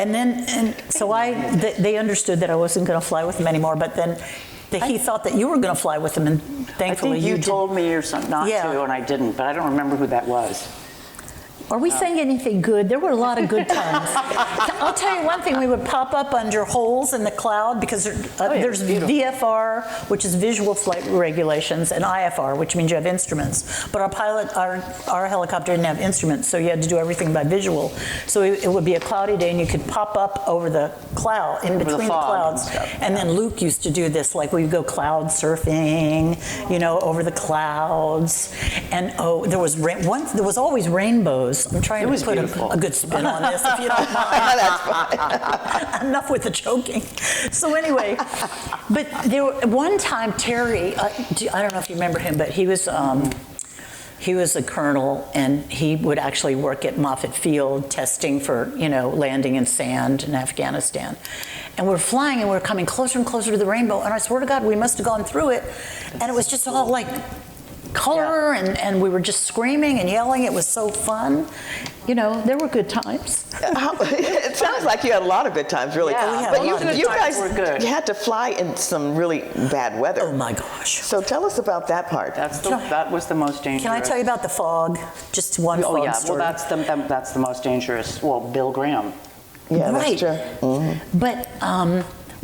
they understood that I wasn't going to fly with him anymore. But then he thought that you were going to fly with him, and I thankfully think you did. told me or something not Yeah. to, and I didn't, but I don't remember who that was. Are we saying anything good? There were a lot of good times. I'll tell you one thing, we would pop up under holes in the cloud because there's VFR, which is visual flight regulations, and IFR, which means you have instruments. But our helicopter didn't have instruments, so you had to do everything by visual. So it would be a cloudy day, and you could pop up over the cloud, in between the fog clouds. and stuff. And then Luke used to do this, like we'd go cloud surfing, over the clouds. And there was always rainbows. I'm trying It to was put beautiful. a good spin on this, if you don't mind. That's fine. Enough with the choking. So anyway, but one time Terry, I don't know if you remember him, but he was a colonel, and he would actually work at Moffett Field testing for, landing in sand in Afghanistan. And we're flying, and we're coming closer and closer to the rainbow, and I swear to God, we must have gone through it, and it was just all like color, and we were just screaming and yelling. It was so fun. There were good times. It sounds like you had a lot of good times, really. Yeah, we had But a lot of good you times. guys Were good. you had to fly in some really bad weather. Oh my gosh. So tell us about that part. That was the most dangerous. Can I tell you about the fog? Just one Oh fog yeah, story. well that's the most dangerous. Well, Bill Graham. Yeah, Right. that's true. Mm-hmm. But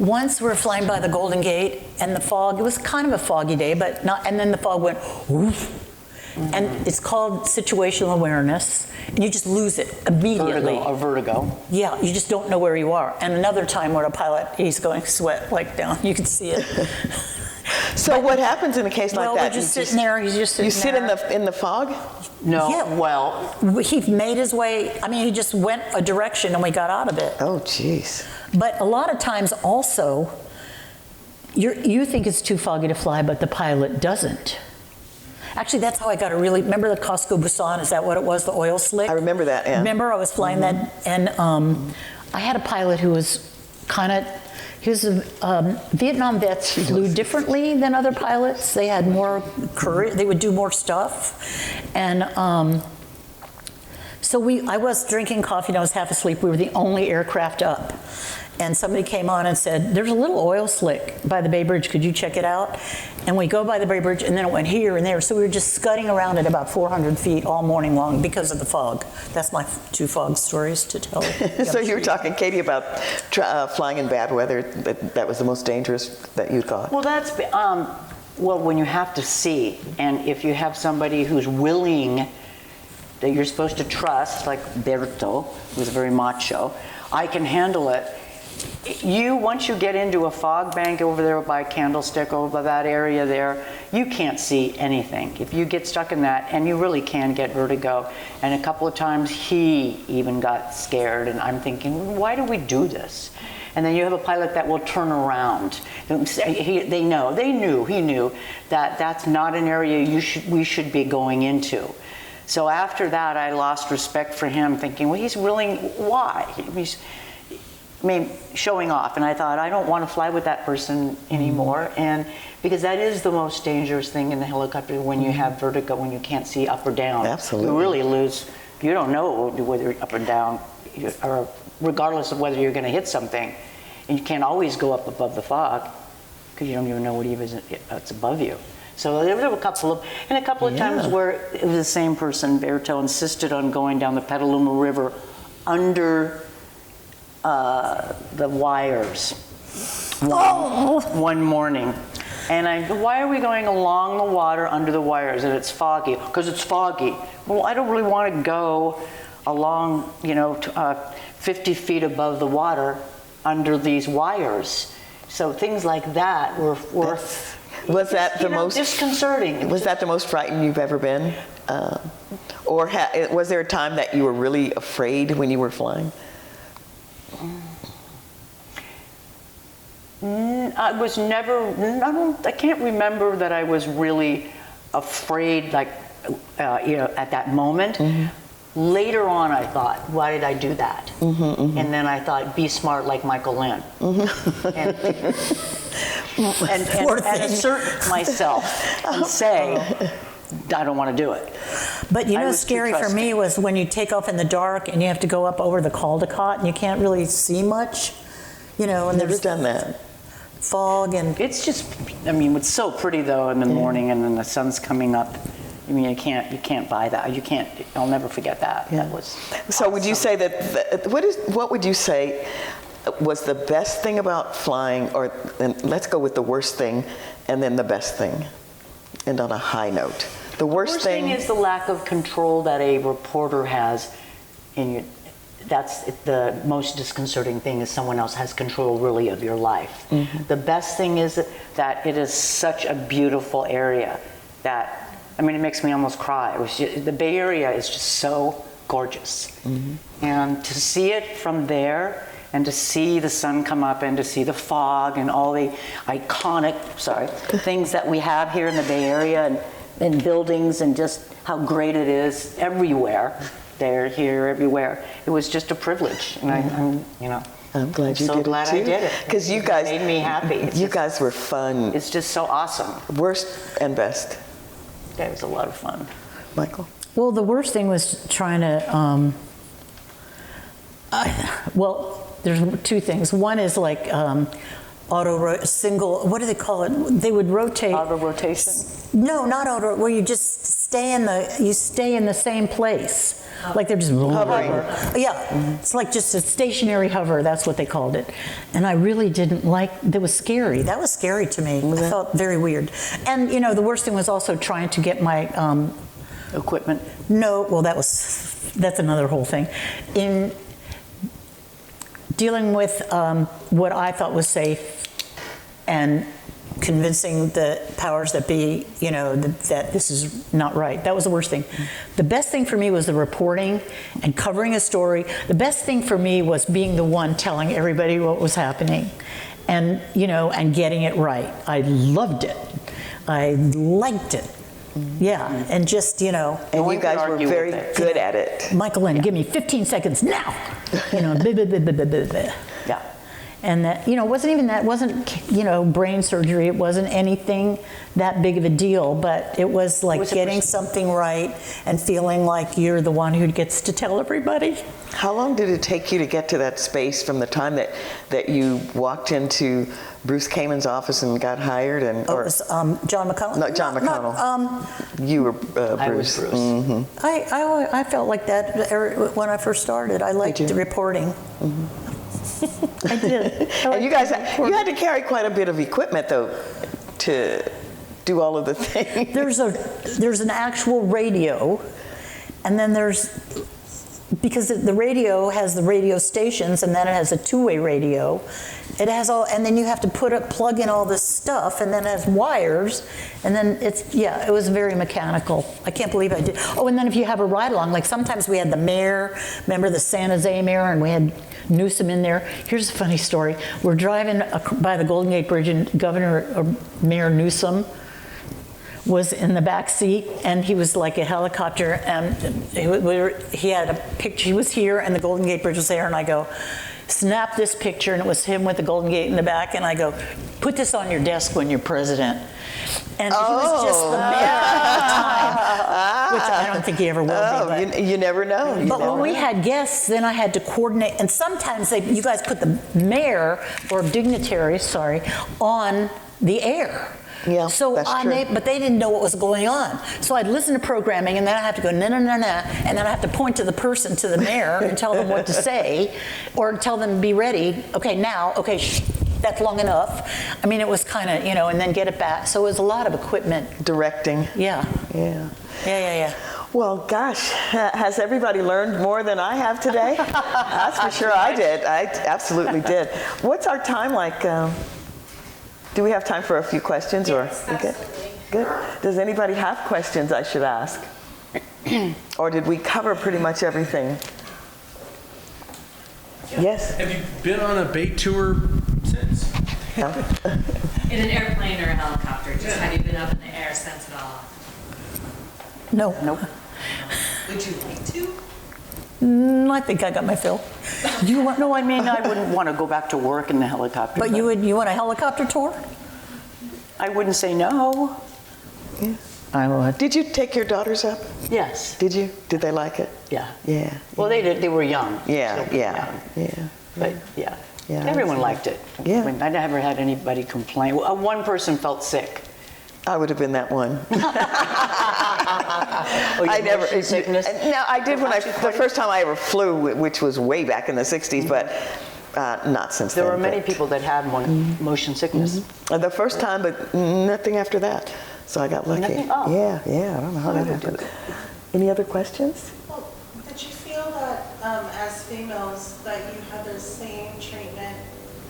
once we're flying by the Golden Gate and the fog, it was kind of a foggy day, but not, and then the fog went woof. And it's called situational awareness, and you just lose it immediately. Vertigo. Yeah, you just don't know where you are. And another time where a pilot, he's going sweat like down, you can see it. So what happens in a case like that? Well, we're just sitting there, he's just sitting there. You sit in the fog? No, Yeah. well, He made his way, I mean, he just went a direction and we got out of it. Oh, jeez. But a lot of times also, you think it's too foggy to fly, but the pilot doesn't. Actually, that's how I got remember the Costco Busan, is that what it was, the oil slick? I remember that, yeah. Remember I was flying that, and I had a pilot who was Vietnam vets flew differently than other pilots. They had more career, they would do more stuff. And so I was drinking coffee and I was half asleep. We were the only aircraft up. And somebody came on and said, there's a little oil slick by the Bay Bridge, could you check it out? And we go by the Bay Bridge and then it went here and there. So we were just scudding around at about 400 feet all morning long because of the fog. That's my 2 fog stories to tell. So you were talking, Katie, about flying in bad weather, that was the most dangerous that you thought? well, that's, well, when you have to see, and if you have somebody who's willing, that you're supposed to trust, like Berto, who's very macho, I can handle it. Once you get into a fog bank over there by Candlestick, over by that area there, you can't see anything. If you get stuck in that, and you really can get vertigo. And a couple of times he even got scared, and I'm thinking, why do we do this? And then you have a pilot that will turn around. He knew that that's not an area we should be going into. So after that, I lost respect for him, thinking, well, he's willing, why? Showing off. And I thought, I don't want to fly with that person anymore. And because that is the most dangerous thing in the helicopter, when you have vertigo, when you can't see up or down. Absolutely. You really lose, you don't know whether you're up or down, or regardless of whether you're going to hit something. And you can't always go up above the fog, because you don't even know what's above you. So there were a couple of times where it was the same person, Berto, insisted on going down the Petaluma River under the wires one morning. And I go, why are we going along the water under the wires? And it's foggy. Because it's foggy. Well, I don't really want to go along, 50 feet above the water under these wires. So things like that were Was that the most disconcerting? Was that the most frightened you've ever been? Or was there a time that you were really afraid when you were flying? I was never, I can't remember that I was really afraid, like, at that moment. Mm-hmm. Later on, I thought, why did I do that? Mm-hmm, mm-hmm. And then I thought, be smart like Michaelynn. Mm-hmm. and assert myself and say, I don't want to do it. But scary for me was when you take off in the dark and you have to go up over the Caldecott and you can't really see much, and Never done that. Fog and it's just, it's so pretty though in the morning and then the sun's coming up. You can't buy that. I'll never forget that. Yeah. That was so awesome. Would you say that, what would you say was the best thing about flying, and let's go with the worst thing and then the best thing, and on a high note. The worst thing is the lack of control that a reporter has in your. That's the most disconcerting thing, is someone else has control really of your life. Mm-hmm. The best thing is that it is such a beautiful area that, it makes me almost cry. The Bay Area is just so gorgeous. Mm-hmm. And to see it from there, and to see the sun come up, and to see the fog and all the iconic things that we have here in the Bay Area, and buildings, and just how great it is everywhere. There, here, everywhere. It was just a privilege, and I'm glad you did it too. So glad I did it. Because you guys made me happy. You guys were fun. It's just so awesome. Worst and best. That was a lot of fun. Michael? Well, the worst thing was trying to, there's 2 things. One is like single, what do they call it? They would rotate. Auto rotation? No, not auto, where you just stay in the same place. Like they're just Hovering. Yeah, it's like just a stationary hover, that's what they called it. And I really didn't like, that was scary. That was scary to me. I felt very weird. And, you know, the worst thing was also trying to get my, Equipment. no, well, that's another whole thing. In dealing with what I thought was safe and convincing the powers that be, you know, that this is not right. That was the worst thing. The best thing for me was the reporting and covering a story. The best thing for me was being the one telling everybody what was happening and, you know, and getting it right. I loved it. I liked it. Yeah, and just, you know. And you guys were very good at it. Michaelynn, give me 15 seconds now. You know, blah, blah, blah, blah, blah, blah. Yeah. And that, you know, wasn't, you know, brain surgery. It wasn't anything that big of a deal, but it was like getting something right and feeling like you're the one who gets to tell everybody. How long did it take you to get to that space from the time that you walked into Bruce Kamen's office and got hired? And It was John McConnell. No, John McConnell. You were Bruce. I was Bruce. Mm-hmm. I felt like that when I first started. I liked the reporting. I did. And you guys, you had to carry quite a bit of equipment, though, to do all of the things. There's an actual radio, and then because the radio has the radio stations, and then it has a two-way radio. It has all, and then you have to plug in all this stuff, and then it has wires, and then it was very mechanical. I can't believe I did. Oh, and then if you have a ride-along, like sometimes we had the mayor, remember the San Jose mayor, and we had Newsom in there. Here's a funny story. We're driving by the Golden Gate Bridge, and Mayor Newsom was in the back seat, and he was like a helicopter, and he had a picture. He was here, and the Golden Gate Bridge was there, and I go, snap this picture, and it was him with the Golden Gate in the back, and I go, put this on your desk when you're president. And he was just the mayor at the time, which I don't think he ever will be. But you never know. But when we had guests, then I had to coordinate, and sometimes you guys put the mayor or dignitaries, on the air. Yeah, so that's true. but they didn't know what was going on. So I'd listen to programming, and then I have to go na na na na, and then I have to point to the mayor, and tell them what to say, or tell them be ready. Okay, now, okay, that's long enough. I mean, it was kind of, you know, and then get it back. So it was a lot of equipment. Directing. Yeah. Yeah. Well, gosh, has everybody learned more than I have today? That's for sure. I did. I absolutely did. What's our time like? Do we have time for a few questions? Yes, or absolutely. Good. Does anybody have questions I should ask? Or did we cover pretty much everything? Yes. Have you been on a bait tour since? Yeah. In an airplane or a helicopter? Just have you been up in the air since at all? No. Nope. Would you like to? I think I got my fill. Do you want? No, I mean, I wouldn't want to go back to work in the helicopter. But you want a helicopter tour? I wouldn't say no. Yeah. I would. Did you take your daughters up? Yes. Did you? Did they like it? Yeah. Yeah. Well, they did. They were young. Yeah. But yeah. Yeah, Everyone liked it. Yeah. I mean, I never had anybody complain. One person felt sick. I would have been that one. Oh, I never. motion sickness? No, I did the first time I ever flew, which was way back in the 60s, but not since then. There were many people that had motion sickness. The first time, but nothing after that. So I got lucky. Nothing? Oh. Yeah. I don't know how that happened. Any other questions? Well, did you feel that as females that you had the same treatment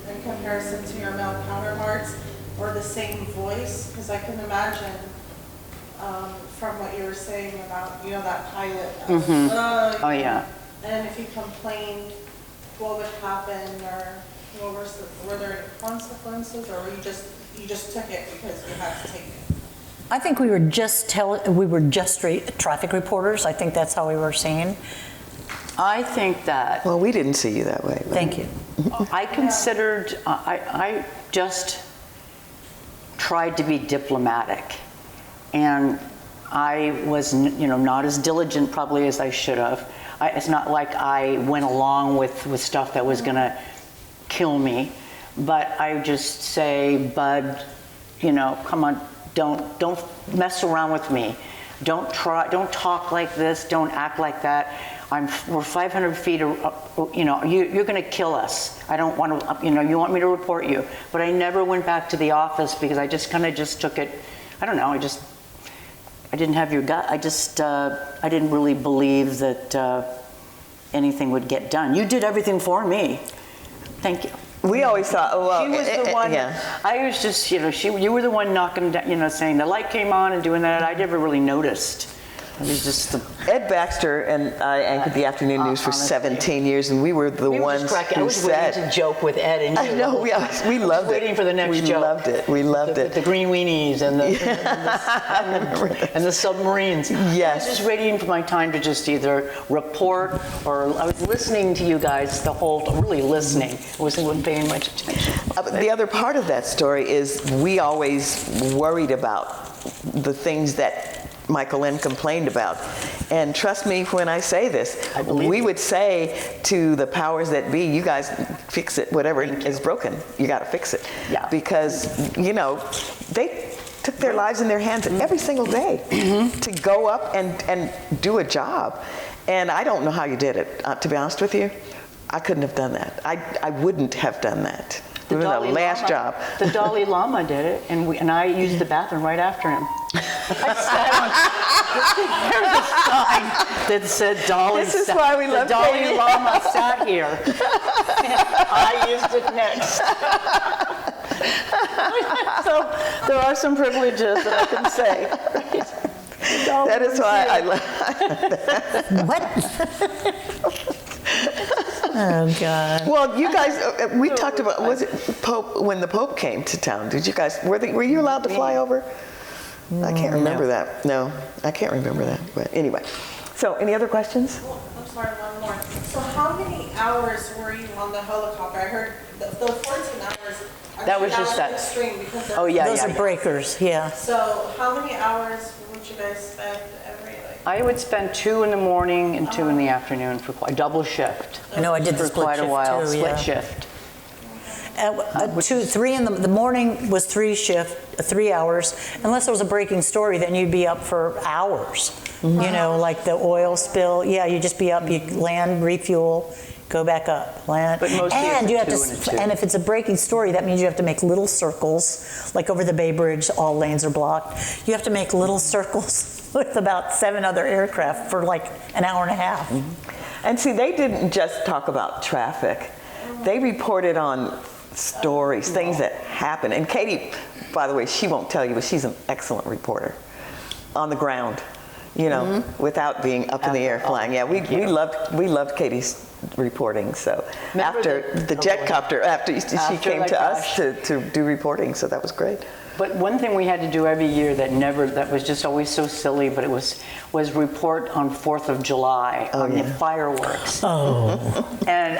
in comparison to your male counterparts, or the same voice? Because I can imagine from what you were saying about, you know, that pilot. Oh, yeah. And if you complained, what would happen, or were there any consequences, or you just took it because you had to take it? I think we were just straight traffic reporters. I think that's how we were seen. I think that. Well, we didn't see you that way. But. Thank you. I considered. I just tried to be diplomatic, and I was, not as diligent probably as I should have. It's not like I went along with stuff that was going to kill me, but I just say, Bud, come on, don't mess around with me. Don't talk like this, don't act like that. we're 500 feet, you know, you're going to kill us. I don't want to, you know, you want me to report you. But I never went back to the office because I just kind of just took it, I don't know, I didn't have your gut. I didn't really believe that anything would get done. You did everything for me. Thank you. We always thought, well, She was the one. yeah. I was just, you know, you were the one knocking down, you know, saying the light came on and doing that. I never really noticed. It was just Ed Baxter and I anchored the afternoon news for honestly. 17 years, and we were the ones I who was said, waiting to joke with Ed and you. I know, we loved it. Waiting for the next we joke. Loved it. We loved it. The green weenies and the submarines. Yes. I was just waiting for my time to just either report or I was listening to you guys really listening. I wasn't paying much attention. The other part of that story is we always worried about the things that Michaelynn complained about. And trust me when I say this, we would say to the powers that be, you guys fix it, whatever is broken, you got to fix it. Yeah. Because, you know, they took their lives in their hands every single day to go up and do a job. And I don't know how you did it, to be honest with you. I couldn't have done that. I wouldn't have done that. It was the last job. The Dalai Lama did it, and I used the bathroom right after him. I sat on, there's a sign that said Dalai. This is why we love the Dalai Katy. Lama sat here. I used it next. So there are some privileges that I can say. That is why I love. What? Oh, God. Well, you guys, we talked about, was it Pope, when the Pope came to town, did you guys, were you allowed to fly over? I can't remember that. No, I can't remember that. But anyway, so any other questions? Oh, I'm sorry, one more. So how many hours were you on the helicopter? I heard the 14 hours. That was just that. Extreme because Oh, yeah, Those are breakers, yeah. So how many hours would you guys spend every, I would spend 2 in the morning and 2 in the afternoon for a double shift. I know I did the For split quite a shift while, too, split yeah. shift. 3 in the morning was 3 hours. Unless there was a breaking story, then you'd be up for hours. You know, like the oil spill. Yeah, you'd just be up, you land, refuel, go back up, land. But mostly and it's you a have 2 to, and a 2. and if it's a breaking story, that means you have to make little circles, like over the Bay Bridge, all lanes are blocked. You have to make little circles with about 7 other aircraft for like an hour and a half. And see, they didn't just talk about traffic. They reported on stories, things that happen. And Katy, by the way, she won't tell you, but she's an excellent reporter on the ground, you know, without being up in the air flying. Yeah, we loved Katy's reporting. So Remember after the jet copter, after she came like, to us to do reporting, so that was great. But one thing we had to do every year that was just always so silly, but it was report on 4th of July on the fireworks. Oh. And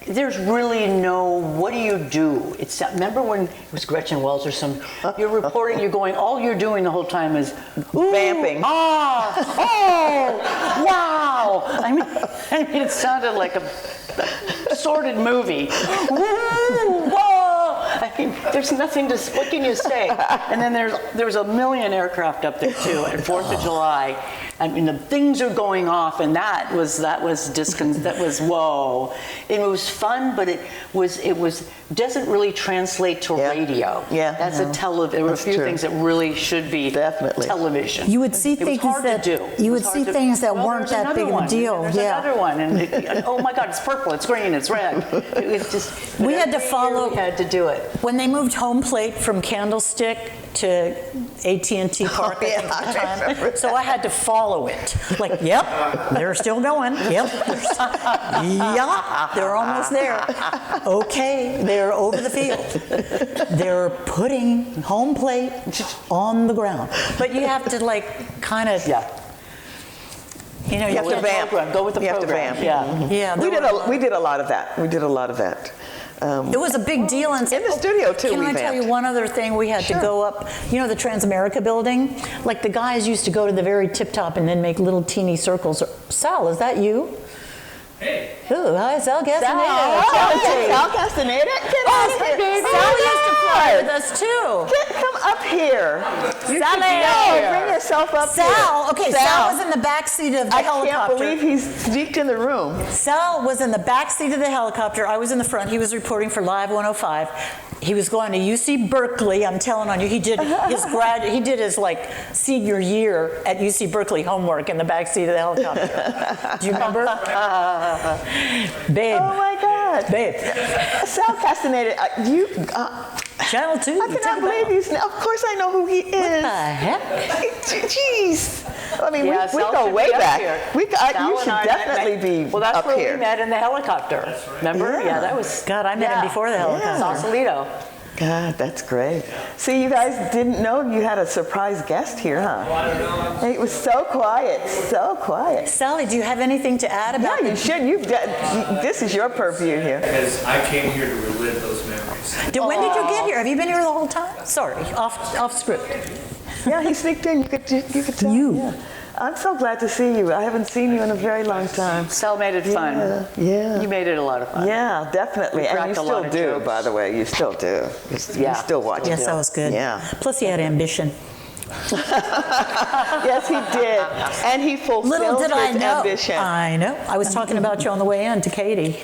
there's really no, what do you do? Remember when it was Gretchen Wells or some, you're reporting, you're going, all you're doing the whole time is Vamping. Oh, wow. I mean, it sounded like a sordid movie. Woo, whoa. I mean, there's nothing to, what can you say? And then there's a million aircraft up there too at 4th of July. I mean, the things are going off, and that was whoa. It was fun, but it doesn't really translate to radio. Yeah. That's a television. There were a few things that really should be Definitely. television. You would see It was things hard that to do. you It would was see hard to- things that well, weren't there's that big another of a one. deal. There's Yeah. another one, and oh my God, it's purple, it's green, it's red. It was just. We had to every year follow- We had to do it. When they moved home plate from Candlestick to AT&T Park, I think at the I remember time, so I had to follow it. Like, yep, they're still going. Yep, yeah, they're almost there. Okay, they're over the field. They're putting home plate on the ground. But you have to like kind of, Yeah. you know, You have to can't- vamp. Go with the You have to program. vamp. Yeah. Yeah, We there did a lot of that. We did a lot of that. It was a big deal. And In the studio, too, Can we I tell you vamped. one other thing? We had to go up, you know, the Transamerica building? Like the guys used to go to the very tip top and then make little teeny circles. Sal, is that you? Hey, Ooh, hi, Sal Castaneda. Sal Castaneda? Get out of here. Sal used to fly Sally with us too. Come up here. Sally! Bring yourself up here. Sal, okay, Sal was in the back seat of the I helicopter. can't believe he's sneaked in the room. Sal was in the back seat of the helicopter. I was in the front. He was reporting for Live 105. He was going to UC Berkeley. I'm telling on you, he did his like senior year at UC Berkeley homework in the back seat of the helicopter. Do you remember? Babe. Oh my God. Babe. Sal Castaneda, Channel 2. I cannot believe he's. Of course, I know who he is. What the heck? Jeez. I mean, Yeah, we Sal go should way be up back. here. You Sal should and I definitely met- be Well, that's up where here. we met in the helicopter. Remember? Yeah, that was. God, I met him before the helicopter. Sausalito. God, that's great. See, you guys didn't know you had a surprise guest here, huh? It was so quiet, so quiet. Sally, do you have anything to add about Yeah, you should. This is your purview here. Because I came here to relive those memories. When did you get here? Have you been here the whole time? Sorry, off script. Yeah, he sneaked in. You could tell. You. Yeah. I'm so glad to see you. I haven't seen you in a very long time. Sal made it fun. Yeah. You made it a lot of fun. Yeah, definitely. We And cracked you a still lot of do, jokes. by the way. You still do. You still watch Yes, it. that was good. Yeah. Plus, he had ambition. Yes, he did. And he fulfilled Little did I his know. ambition. I know. I was talking about you on the way in to Katy.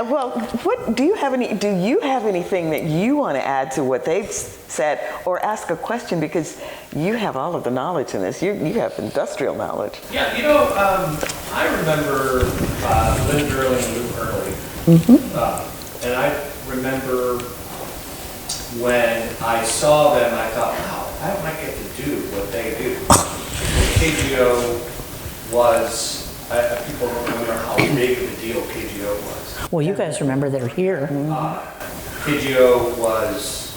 Well, do you have anything that you want to add to what they've said, or ask a question, because you have all of the knowledge in this. You have industrial knowledge. Yeah, I remember Lynn Durley and Luke Early. And I remember when I saw them, I thought, wow, I might get to do what they do. KGO was, people don't remember how big of a deal KGO was. Well, you guys remember they're here. KGO was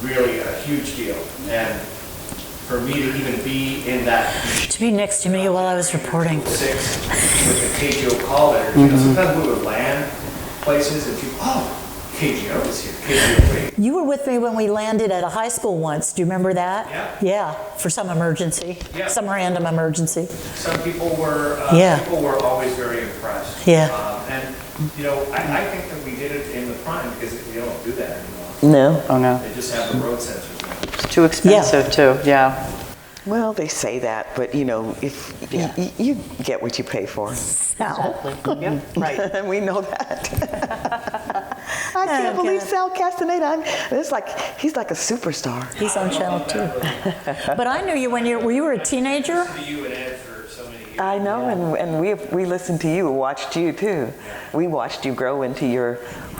really a huge deal. And for me to even be in that To be next to me while I was reporting. 6 with the KGO call letters, sometimes we would land places and people, oh, KGO is here, KGO wait. You were with me when we landed at a high school once. Do you remember that? Yeah. Yeah, for some emergency. Yeah. Some random emergency. Some people were always very impressed. Yeah. And I think that we did it in the prime because we don't do that anymore. No. Oh, no. They just have the road sensors now. It's too expensive, too. Yeah. Well, they say that, but if you get what you pay for. Sal. Exactly. Yep. Right. And we know that. I can't believe Sal Castaneda. He's like a superstar. He's on Channel 2. But I knew you when you were a teenager. To you and Ed for so many years. I know, and we listened to you, watched you too. We watched you grow into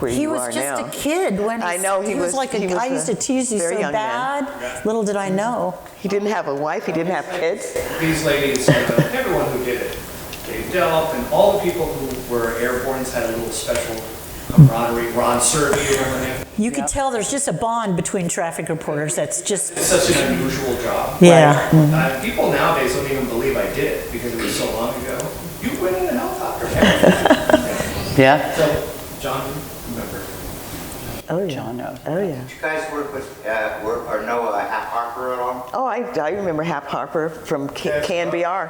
where He you was are just now. a kid when I know, he was like he was I used to tease you very so young man. bad. Little did I know. He didn't have a wife. He didn't have kids. These ladies, everyone who did it, Dave Delp, and all the people who were airbornes had a little special camaraderie. Ron Serby, remember him? You could tell there's just a bond between traffic reporters that's just, It's such an unusual job. yeah. People nowadays don't even believe I did it because it was so long ago. You went in a helicopter. Yeah. So, John, remember? Oh yeah. John knows. Oh yeah. Did you guys work with, or know Hap Harper at all? Oh, I remember Hap Harper from KNBR.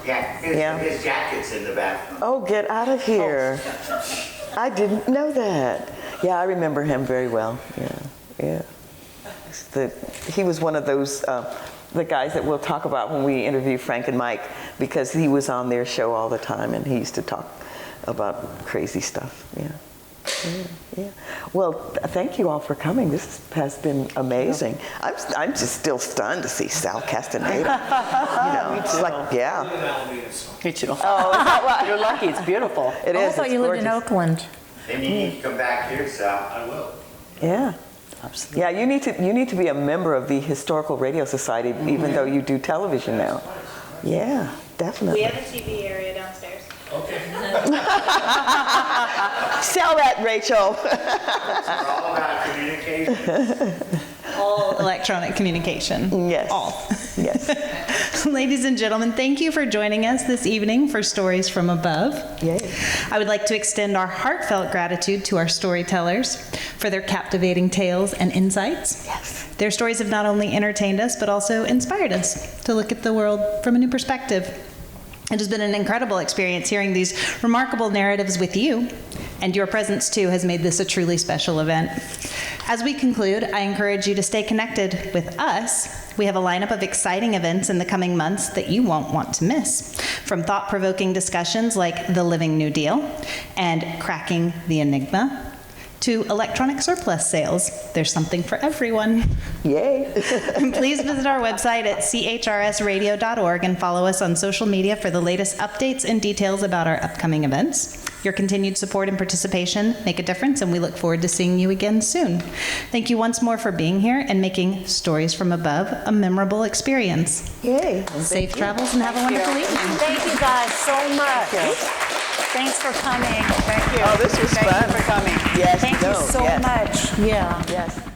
Yeah. His jacket's in the bathroom. Oh, get out of here. I didn't know that. Yeah, I remember him very well. Yeah. He was one of those, the guys that we'll talk about when we interview Frank and Mike, because he was on their show all the time and he used to talk about crazy stuff. Yeah. Well, thank you all for coming. This has been amazing. I'm just still stunned to see Sal Castaneda. It's like, yeah. Me too. Oh, is that right? You're lucky. It's beautiful. It Oh, I is. thought It's you lived in gorgeous. Oakland. Then you need to come back here, Sal. I will. Yeah. Absolutely. Yeah, you need to be a member of the Historical Radio Society, even though you do television now. Yeah, definitely. We have a TV area downstairs. Okay. Sell that, Rachel. We're all about communication. All electronic communication. Yes. All. Yes. Ladies and gentlemen, thank you for joining us this evening for Stories from Above. Yay. I would like to extend our heartfelt gratitude to our storytellers for their captivating tales and insights. Yes. Their stories have not only entertained us, but also inspired us to look at the world from a new perspective. It has been an incredible experience hearing these remarkable narratives with you. And your presence, too, has made this a truly special event. As we conclude, I encourage you to stay connected with us. We have a lineup of exciting events in the coming months that you won't want to miss. From thought-provoking discussions like the Living New Deal and cracking the enigma, to electronic surplus sales. There's something for everyone. Yay. Please visit our website at chrsradio.org and follow us on social media for the latest updates and details about our upcoming events. Your continued support and participation make a difference, and we look forward to seeing you again soon. Thank you once more for being here and making Stories from Above a memorable experience. Yay. Safe travels and have a wonderful evening. Thank you guys so much. Thanks for coming. Thank you. Oh, this was fun. Thank you for coming. Yes. Thank you so much. Yeah. Yes.